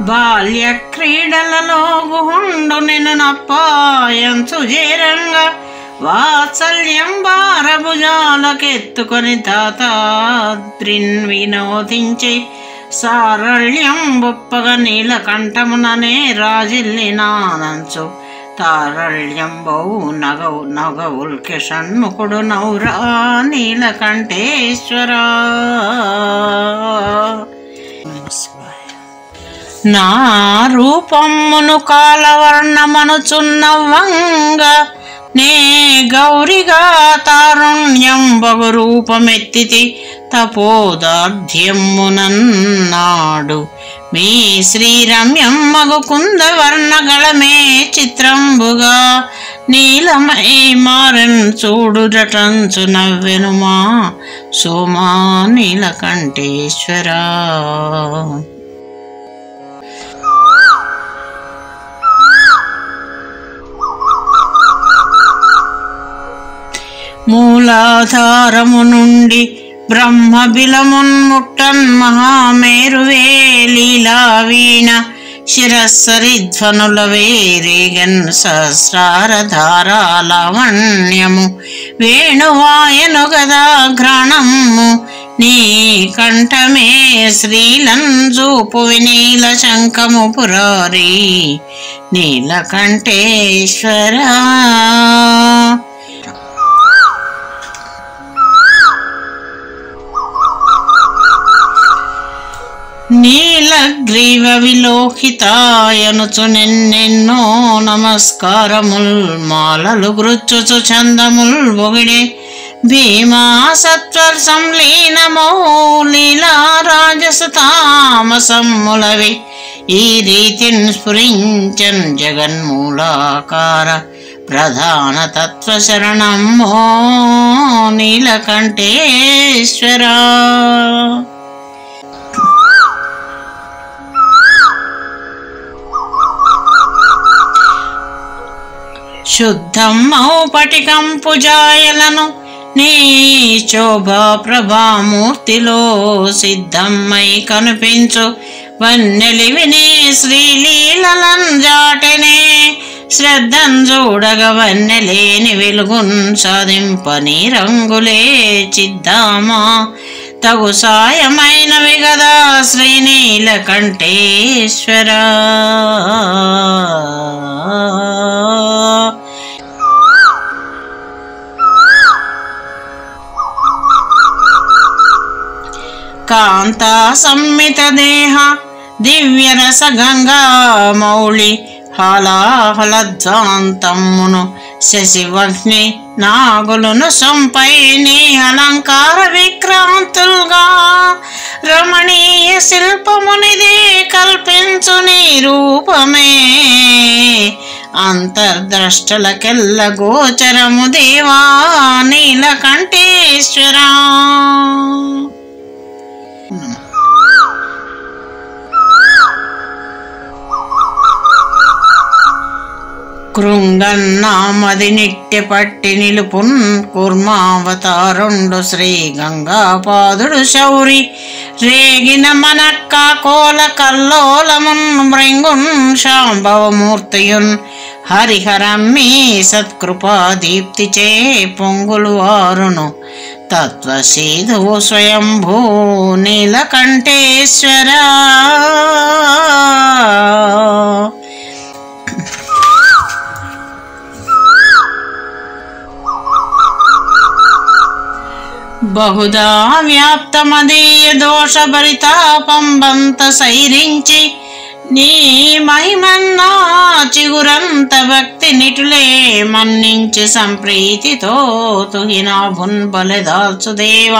బాల్య క్రీడలలో గుహుండు నిన్ను నప్పాయంచు చేరంగా వాత్సల్యం భారభుజాలకెత్తుకొని తాతాద్రిన్ వినోదించి సారళ్యం బొప్పగ నీలకంఠముననే రాజిల్లినానంచు తారళ్యం బహు నగవుల్కె షణ్ముఖుడు నౌరా నీలకంఠేశ్వర. నా రూపమును కాలవర్ణమనుచున్నవంగ నే గౌరిగా తారుణ్యం బగు రూపమెత్తితి తపోదార్ధ్యమునన్నాడు మీ శ్రీరమ్యం మగు కుందవర్ణగళమే చిత్రంబుగా నీలమై మారన్ చూడుటంచు నవ్వెనుమా సోమా నీలకంఠేశ్వర. మూలాధారము నుండి బ్రహ్మబిలమున్ముట్టన్ మహామేరువే లీలావీణ శిరస్సరిధ్వనుల వేరేగన్ సహస్రారధారా లావణ్యము వేణువాయను గదా ఘ్రాణము నీ కంఠమే శ్రీలంజూపు వినీల శంఖము పురారీ నీలకంఠేశ్వర. నీలగ్రీవ విలోహితాయనుచు నిన్నెన్నో నమస్కారముల్ మాలలు గృచ్చుచు చందముల్ బొగిడే భీమా సత్వర్ సంలీనమౌ లీలా రాజసు తామసమ్ములవి ఈ రీతిన్ స్ఫురించన్ జగన్మూలాకార ప్రధాన తత్వ శరణమో నీలకంఠేశ్వర. శుద్ధం మౌపటికంపు జాయలను నీ శోభా ప్రభామూర్తిలో సిద్ధమ్మై కనిపించు వన్నెలివి నీ శ్రీలీలన్ జాటెనే శ్రద్ధం చూడగ వన్నెలేని వెలుగున్ సాధింపని రంగులే చిద్దామా తగు సాయమైనవి గదా శ్రీనీలకంఠేశ్వర. కాంతా సంమిత దేహ దివ్యరస గంగా మౌళి హాలాహలధ్వాంతమ్మును శశివహ్ని నాగులను సొంపై నీ అలంకార విక్రాంతులుగా రమణీయ శిల్పమునిదే కల్పించు నీ రూపమే అంతర్ద్రష్టలకెల్ల గోచరము దేవా నీలకంఠేశ్వరా. కృంగన్నామది నిట్టె పట్టి నిలుపున్ కుర్మావతారుండు శ్రీ గంగాపాదుడు శౌరి రేగిన మనక్క కోల కల్లోలమున్ మృంగున్ శాంభవమూర్తియున్ హరిహరమ్మి సత్కృపా దీప్తిచే పొంగులు వారును తత్వసీధువు స్వయంభూ నీలకంఠేశ్వరా. బహుదా వ్యాప్తమదీయ దోషభరితాపంబంత సైరించి నీ మహిమన్నా చిగురంత భక్తి నిటులే మన్నించి సంప్రీతితో తుహినాభున్ బలెదాల్చుదేవ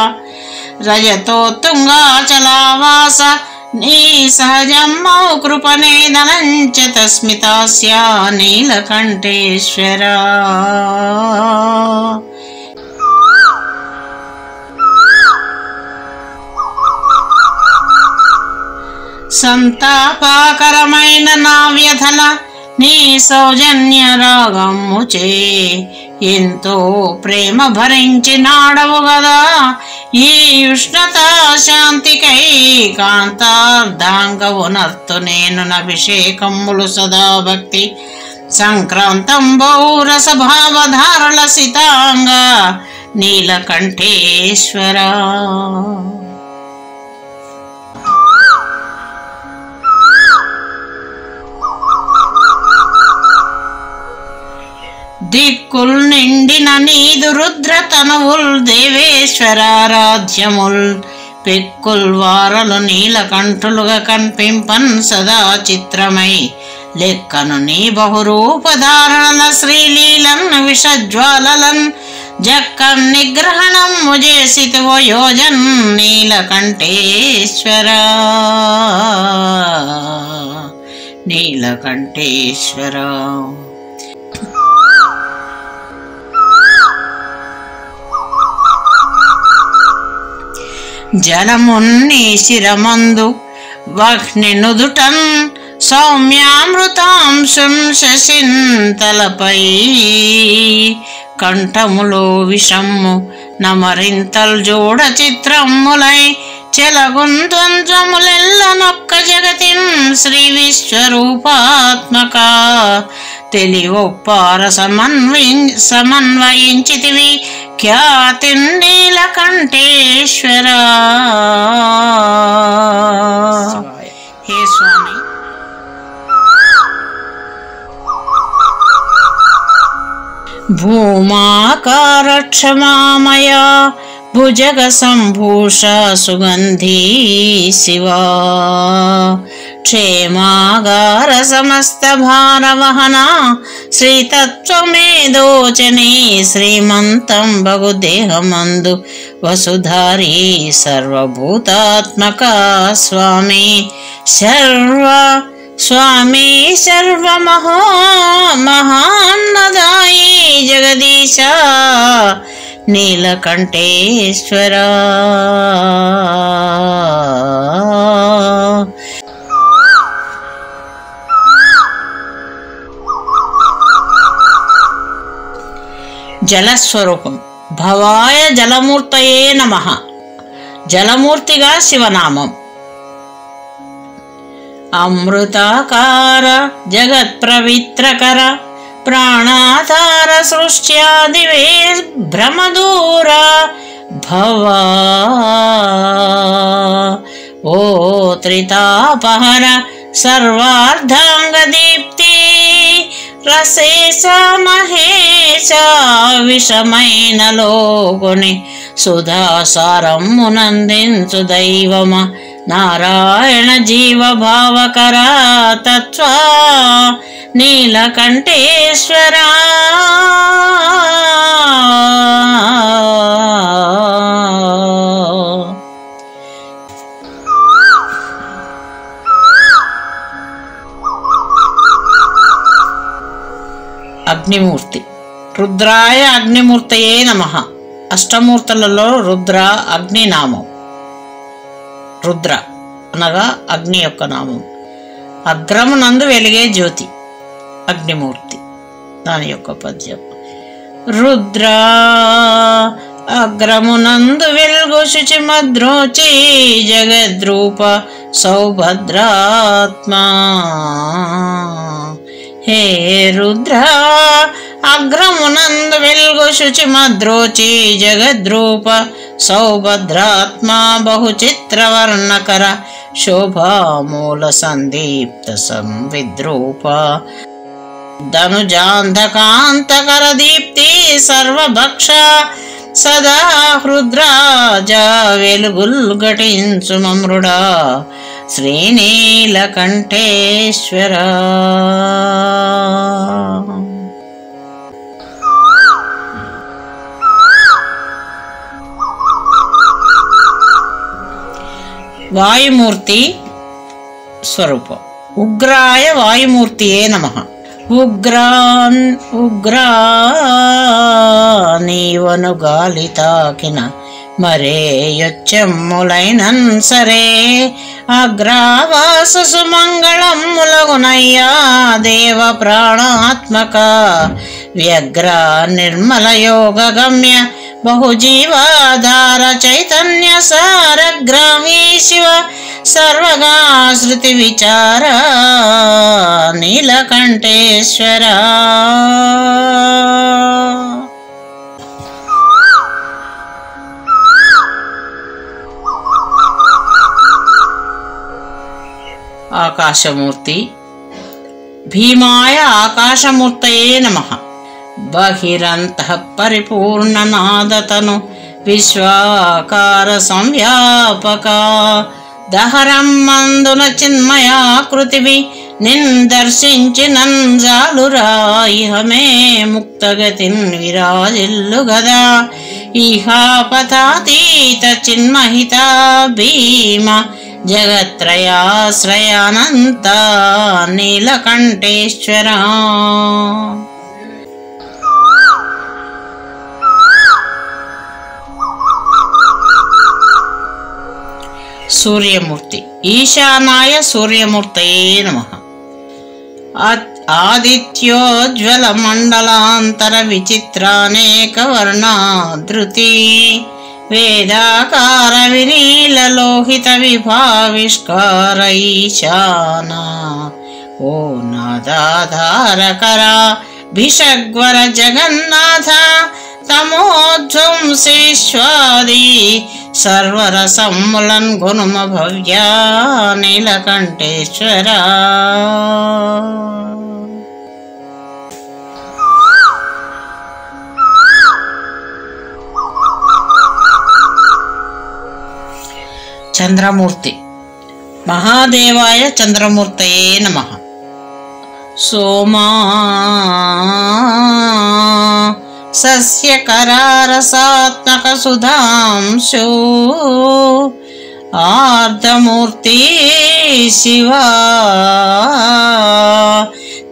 రజతో తుంగాచలావాస నీ సహజమ్మౌ కృపనే ధనంచ తస్మితాస్యా నీలకంఠేశ్వరా. సంతాపకరమైన నా వ్యధల నీ సౌజన్య రాగమ్ముచే ఎంతో ప్రేమ భరించి నాడవు గదా ఈ ఉష్ణత శాంతికై కాంతార్ధాంగవునర్తు నేను నభిషేకములు సదా భక్తి సంక్రాంతం బౌరస భావధారల సితాంగ నీలకంఠేశ్వరా. దిక్కుల్ నిండిన నీదు రుద్ర తనువుల్ దేవేశ్వరారాధ్యముల్ పెక్కుల్ వారలు నీలకంఠులుగా కనిపింపన్ సదా చిత్రమై లెక్కను నీ బహురూపధారణల శ్రీలీలన్ విషజ్వాలలన్ జక్కన్ నిగ్రహణం ముజేసితువో యోజన్ నీలకంఠేశ్వరా నీలకంఠేశ్వరా. జలమున్ని శిరమందు వహ్ని నుదుటన్ సౌమ్యామృతాంశం శశింతలపై కంఠములో విషమ్ము నమరింతల్ జోడ చిత్రములై చెలగుంద్వంద్వములెల్లనొక్క జగతిన్ శ్రీ విశ్వరూపాత్మక తెలివొప్పార సమన్వయించితివి ఖ్యాతి నీలకంఠేశ్వరా. హే స్వామి, భూమాకార క్షమామయ భుజగ సంభూష సుగంధీ శివా క్షేమాగార సమస్త భారవహన శ్రీతత్వమేదోచనే శ్రీమంతం బహుదేహమందు వసుధారీ సర్వభూతాత్మక స్వామి స్వామి మహాన్నదాయి జగదీశ నీలకంఠేశ్వరా. జలస్వరూపం భవాయ జలమూర్తయే నమః. జలమూర్తిగా శివనామం. అమృతాకార జగత్ప్రవిత్రకర ప్రాణాధార సృష్ట్యాదివే భ్రమదూర భవా ఓ త్రితాపహర సర్వార్ధాంగదీప్తి రసేశ మహేశ విషమైన లోకుని సుధాసారమునందించు దైవమ నారాయణ జీవభావకరా తత్వా నీలకంఠేశ్వరా. అగ్నిమూర్తి. రుద్రాయ అగ్నిమూర్తయే నమః. అష్టమూర్తులలో రుద్ర అగ్ని నామం. రుద్ర అనగా అగ్ని యొక్క నామం. అగ్రమునందు వెలిగే జ్యోతి అగ్నిమూర్తి. దాని యొక్క పద్యం. రుద్ర అగ్రమునందు వెలుగు శుచి మద్రోచి జగద్రూప సౌభద్రాత్మా. హే రుద్ర అగ్రమునందు వెలుగు శుచి మద్రోచి జగద్రూప సౌభద్రాత్మా బహుచిత్రవర్ణకర శోభామూల సందీప్త సంవిద్రూప ధనుజాంధకాంతకర దీప్తి సర్వభక్ష సదా హృద్రాజ వెలుగుల్ ఘటించు మమృడా శ్రీనీలకంఠేశ్వర. వాయుమూర్తి స్వరూపం. ఉగ్రాయ వాయుమూర్తియే నమః. ఉగ్రా నీవను గాలి తాకిన మరే యొచ్చెమ్ములైనన్ సరే అగ్రావాస సుమంగళములగునయ్యా దేవ ప్రాణాత్మక వ్యగ్ర నిర్మల యోగ గమ్య బహుజీవాధార చైతన్య సారగ్రాహీ శివ సర్వగా శృతి విచార నీలకంఠేశ్వర. ఆకాశమూర్తి. భీమాయ ఆకాశమూర్తయే నమః. బహిరంతః పరిపూర్ణనాదతను విశ్వాకార సంవ్యాపక దహరం మందున చిన్మయాకృతివి నిందర్శించి నంజాలురా ఇహమే ముక్తగతిన్ విరాజిల్లు గదా ఇహాపతాతీత చిన్మహిత భీమ జగత్రయాశ్రయానంత నీలకంఠేశ్వర. సూర్యమూర్తి. ఈశానాయ సూర్యమూర్తయే నమః. ఆదిత్యోజ్వల మండలాంతర విచిత్రానేక వర్ణాధృతి వేదాకార వినీలలోహిత విభావిష్కార ఈశాన ఓ నాదాధారకరా భిషగ్వర జగన్నాథ తమోధ్వంసేశ్వాది సర్వరసమ్ములన్ గుణమ భవ్య నీలకంఠేశ్వర. చంద్రమూర్తి. మహాదేవాయ చంద్రమూర్తయే నమః. సోమా సస్యకరారసాత్మక సుధాంశు ఆర్ధమూర్తి శివా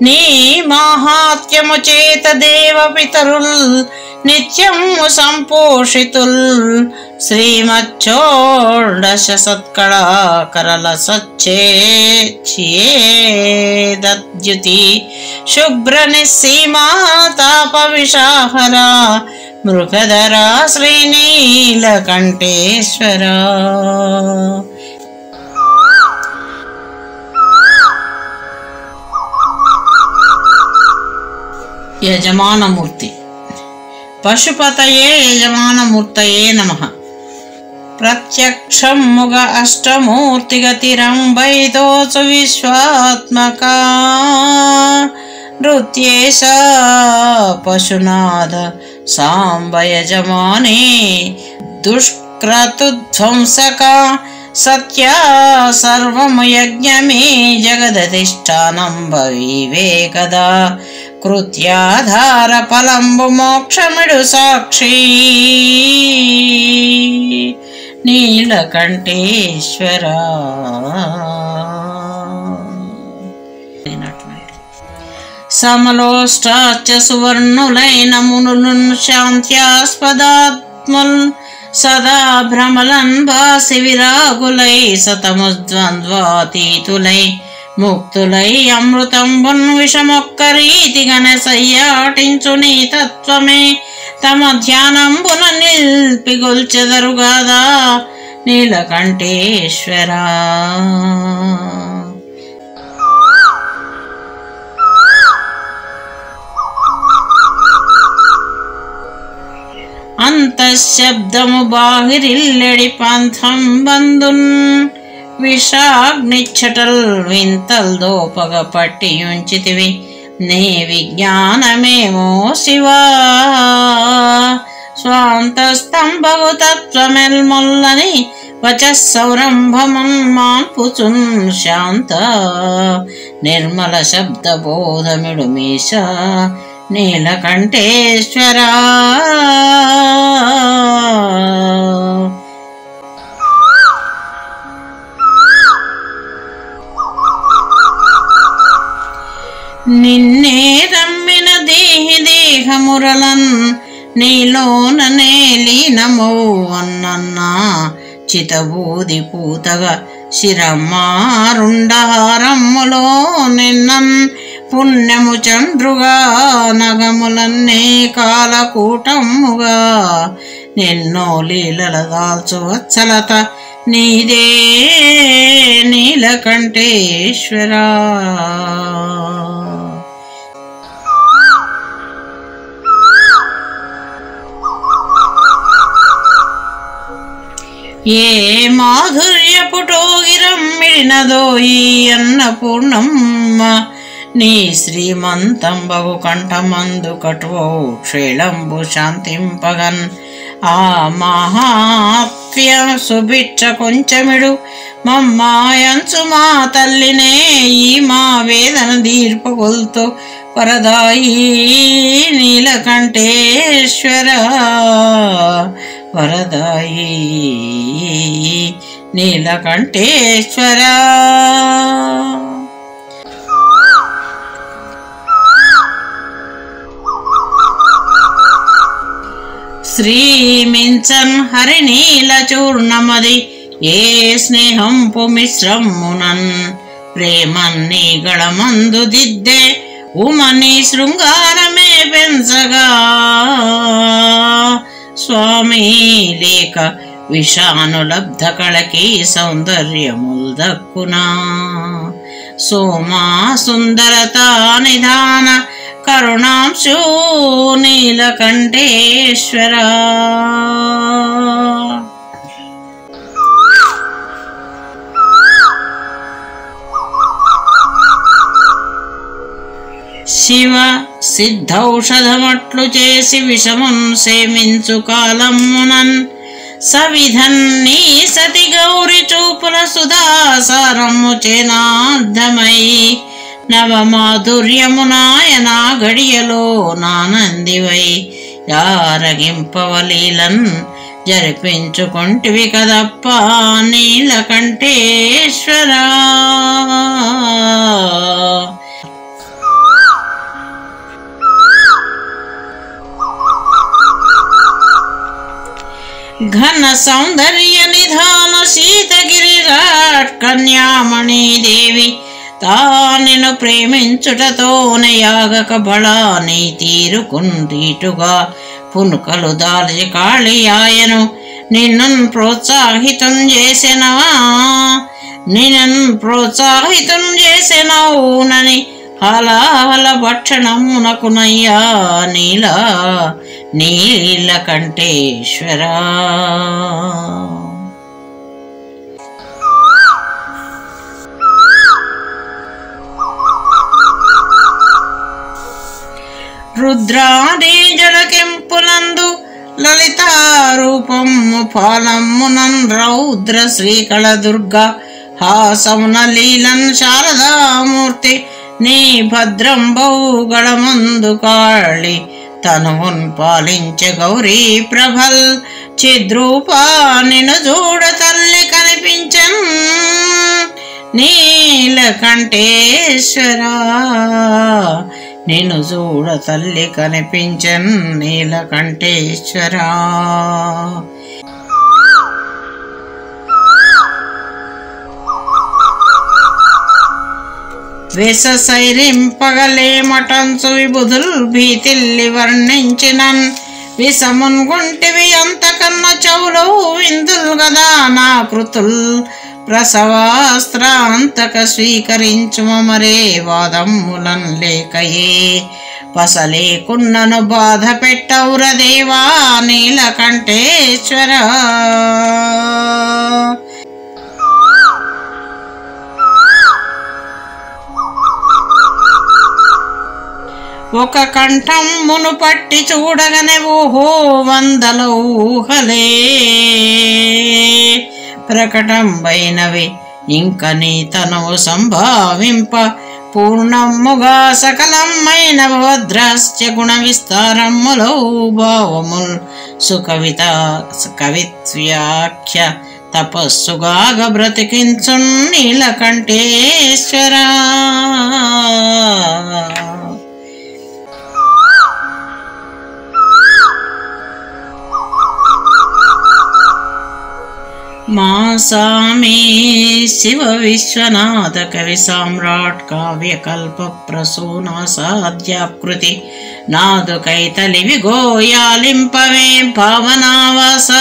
నీ మాహాత్మ్యము చేత దేవ పితరుల్ నిత్యము సంపోషితుల్ శ్రీమచ్చోడశ సత్కళాకరల సచ్చేద్యుతి శుభ్ర నిస్సీమా తాప విషాహర మృగధరా శ్రీనీలకంఠేశ్వర. యజమానమూర్తి. పశుపతయే యజమానమూర్తయే నమః. ప్రత్యక్షముగ అష్టమూర్తిగతిరంబైతోచు విశ్వాత్మక నృత్యేశ పశునాథ సాంబ యజమానే దుష్క్రతుధ్వంసక సత్య సర్వము యజ్ఞమే జగదధిష్టానం వివేకదా కృత్యాధార ఫలంబు మోక్షమిడు సాక్షి నీలకంఠేశ్వర. సమలోష్టాచ సువర్ణులైన మునులున్ శాంత్యాస్పదాత్ముల్ సదా భ్రమలన్ భాసి విరాగులై సతముద్వంద్వాతీతులై ముక్తులై అమృతంబున్ విషమొక్క రీతిగన సయ్యాటించు నీ తత్వమే తమ ధ్యానంబున నిల్పిగొల్చెదరుగాదా నీలకంఠేశ్వర. అంతఃశబ్దము బాహిరిల్లెడి పంథం బందున్ విషాగ్నిచ్చటల్ వింతల్ దోపగ పట్టియుంచితివి నీ విజ్ఞానమేమో శివా స్వాంతస్తంభగు తత్వమెల్మొల్లని వచస్సౌరంభమున్ మాన్పుచున్ శాంత నిర్మల శబ్ద బోధమిడు మీశ నీలకంఠేశ్వర. నిన్నే రమ్మిన దేహి దేహమురలన్ నీలోననే లీనమౌవన్నన్నా చితబూది పూతగా శిరమ్మారుండహారమ్ములో నిన్నన్ పుణ్యము చంద్రుగా నగములన్నే కాలకూటముగా నిన్నో లీలల దాల్చు వత్సలత నీదే నీలకంఠేశ్వర. ఏ మాధుర్యపుటోగిరమ్మిడినదోయి అన్నపూర్ణమ్మ నీ శ్రీమంతంబగు కంఠమందు కటువో క్షేళంబు శాంతింపగన్ ఆ మహాత్య సుభిక్ష కొంచెమిడు మమ్మాయంచు మా తల్లినే ఈ మా వేదన దీర్పగొల్తో వరదాయి నీలకంఠేశ్వర వరదాయి నీలకంఠేశ్వర. శ్రీమించన్ హరినీల చూర్ణమది ఏ స్నేహం పుమిశ్రమునన్ ప్రేమన్ని గళమందు దిద్దే ఉమని శృంగారమే పెంచగా స్వామి లేక విషానులబ్ధ కళకి సౌందర్యముల్ దక్కునా సోమా సుందరత నిధాన కరుణాంశు నీలకంఠేశ్వర. శివ సిద్ధౌషధమట్లు చేసి విషమున్ సేమించు కాలమునన్ సవిధన్ నీ సతి గౌరి చూపుల సుధాసారము చేనార్థమై నవమాధుర్యమునాయనా గడియలో నానందివై యారగింపవలీలన్ జరిపించుకొంటివి కదప్ప నీలకంఠేశ్వర. ఘన సౌందర్య నిధాన శీతగిరిరాట్ కన్యామణి దేవి తానిను ప్రేమించుటతోనే యాగక బళా నీ తీరుకుందీటుగా పునుకలు దాల్చి కాళియాయను నిన్ను ప్రోత్సాహితం చేసెనవునని హలాహల భక్షణమునకునయ్యా నీలకంఠేశ్వర. రుద్రాది జలకెంపులందు లలితారూపము ఫాలమునన్ రౌద్ర శ్రీకళ దుర్గా హాసమున లీలన్ శారదామూర్తి నీ భద్రంబౌ గళమందు కాళి తనువున్ పాలించే గౌరీ ప్రభల్ చిద్రూపా నిన్ను చూడ తల్లి కనిపించన్ నీలకంఠేశ్వరా నిన్ను చూడ తల్లి కనిపించన్ నీలకంఠేశ్వరా. విససైరింపగలే మటంచు విబుధుల్ భీతిల్లి వర్ణించినన్ విసమున్ గుంటివి అంతకన్న చెవులు విందుల్ గదా నా కృతుల్ ప్రసవాస్త్రాంతక స్వీకరించుమ మరే వాదమ్ములన్ లేకయే పసలేకున్నను బాధ పెట్టౌర దేవా నీలకంఠేశ్వర. ఒక కంఠం మును పట్టి చూడగనే ఊహో వందల ఊహలే ప్రకటంబైనవి ఇంక నీ తనువు సంభావింప పూర్ణమ్ముగా సకలమైన భద్రాస్య గుణ విస్తారములో భావముల్ సుకవిత కవిత్వ్యాఖ్య తపస్సుగాగ బ్రతికించున్ నీలకంఠేశ్వర. మాసామి శివ విశ్వనాథ కవి సామ్రాట్ కావ్యకల్ప ప్రసూనాసాధ్యాకృతి నాదు కైతలివి గోయాలింపవే భావనావాస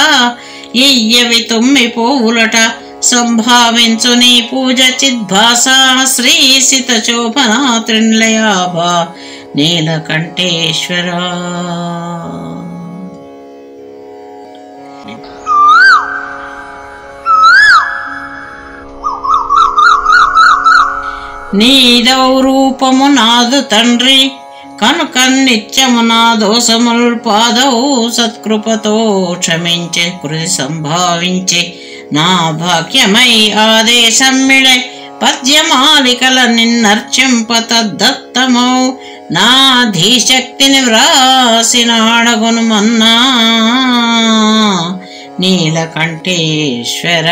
ఇయ్యవి తుమ్మి పువ్వులట సంభావించు నీ పూజ చిద్భాస శ్రీసిత శోభనా త్రినిలయాభా నీలకంఠేశ్వర. నీదౌ రూపము నాదు తండ్రి కనుక నిత్యము నా దోషముల్ పాదౌ సత్కృపతో క్షమించే కృతి సంభావించే నా భాగ్యమై ఆదేశమ్మిడే పద్యమాలికల నిన్నర్చింప తద్దత్తమౌ నా ధీశక్తిని వ్రాసినాడగును మన్నా నీలకంఠేశ్వర.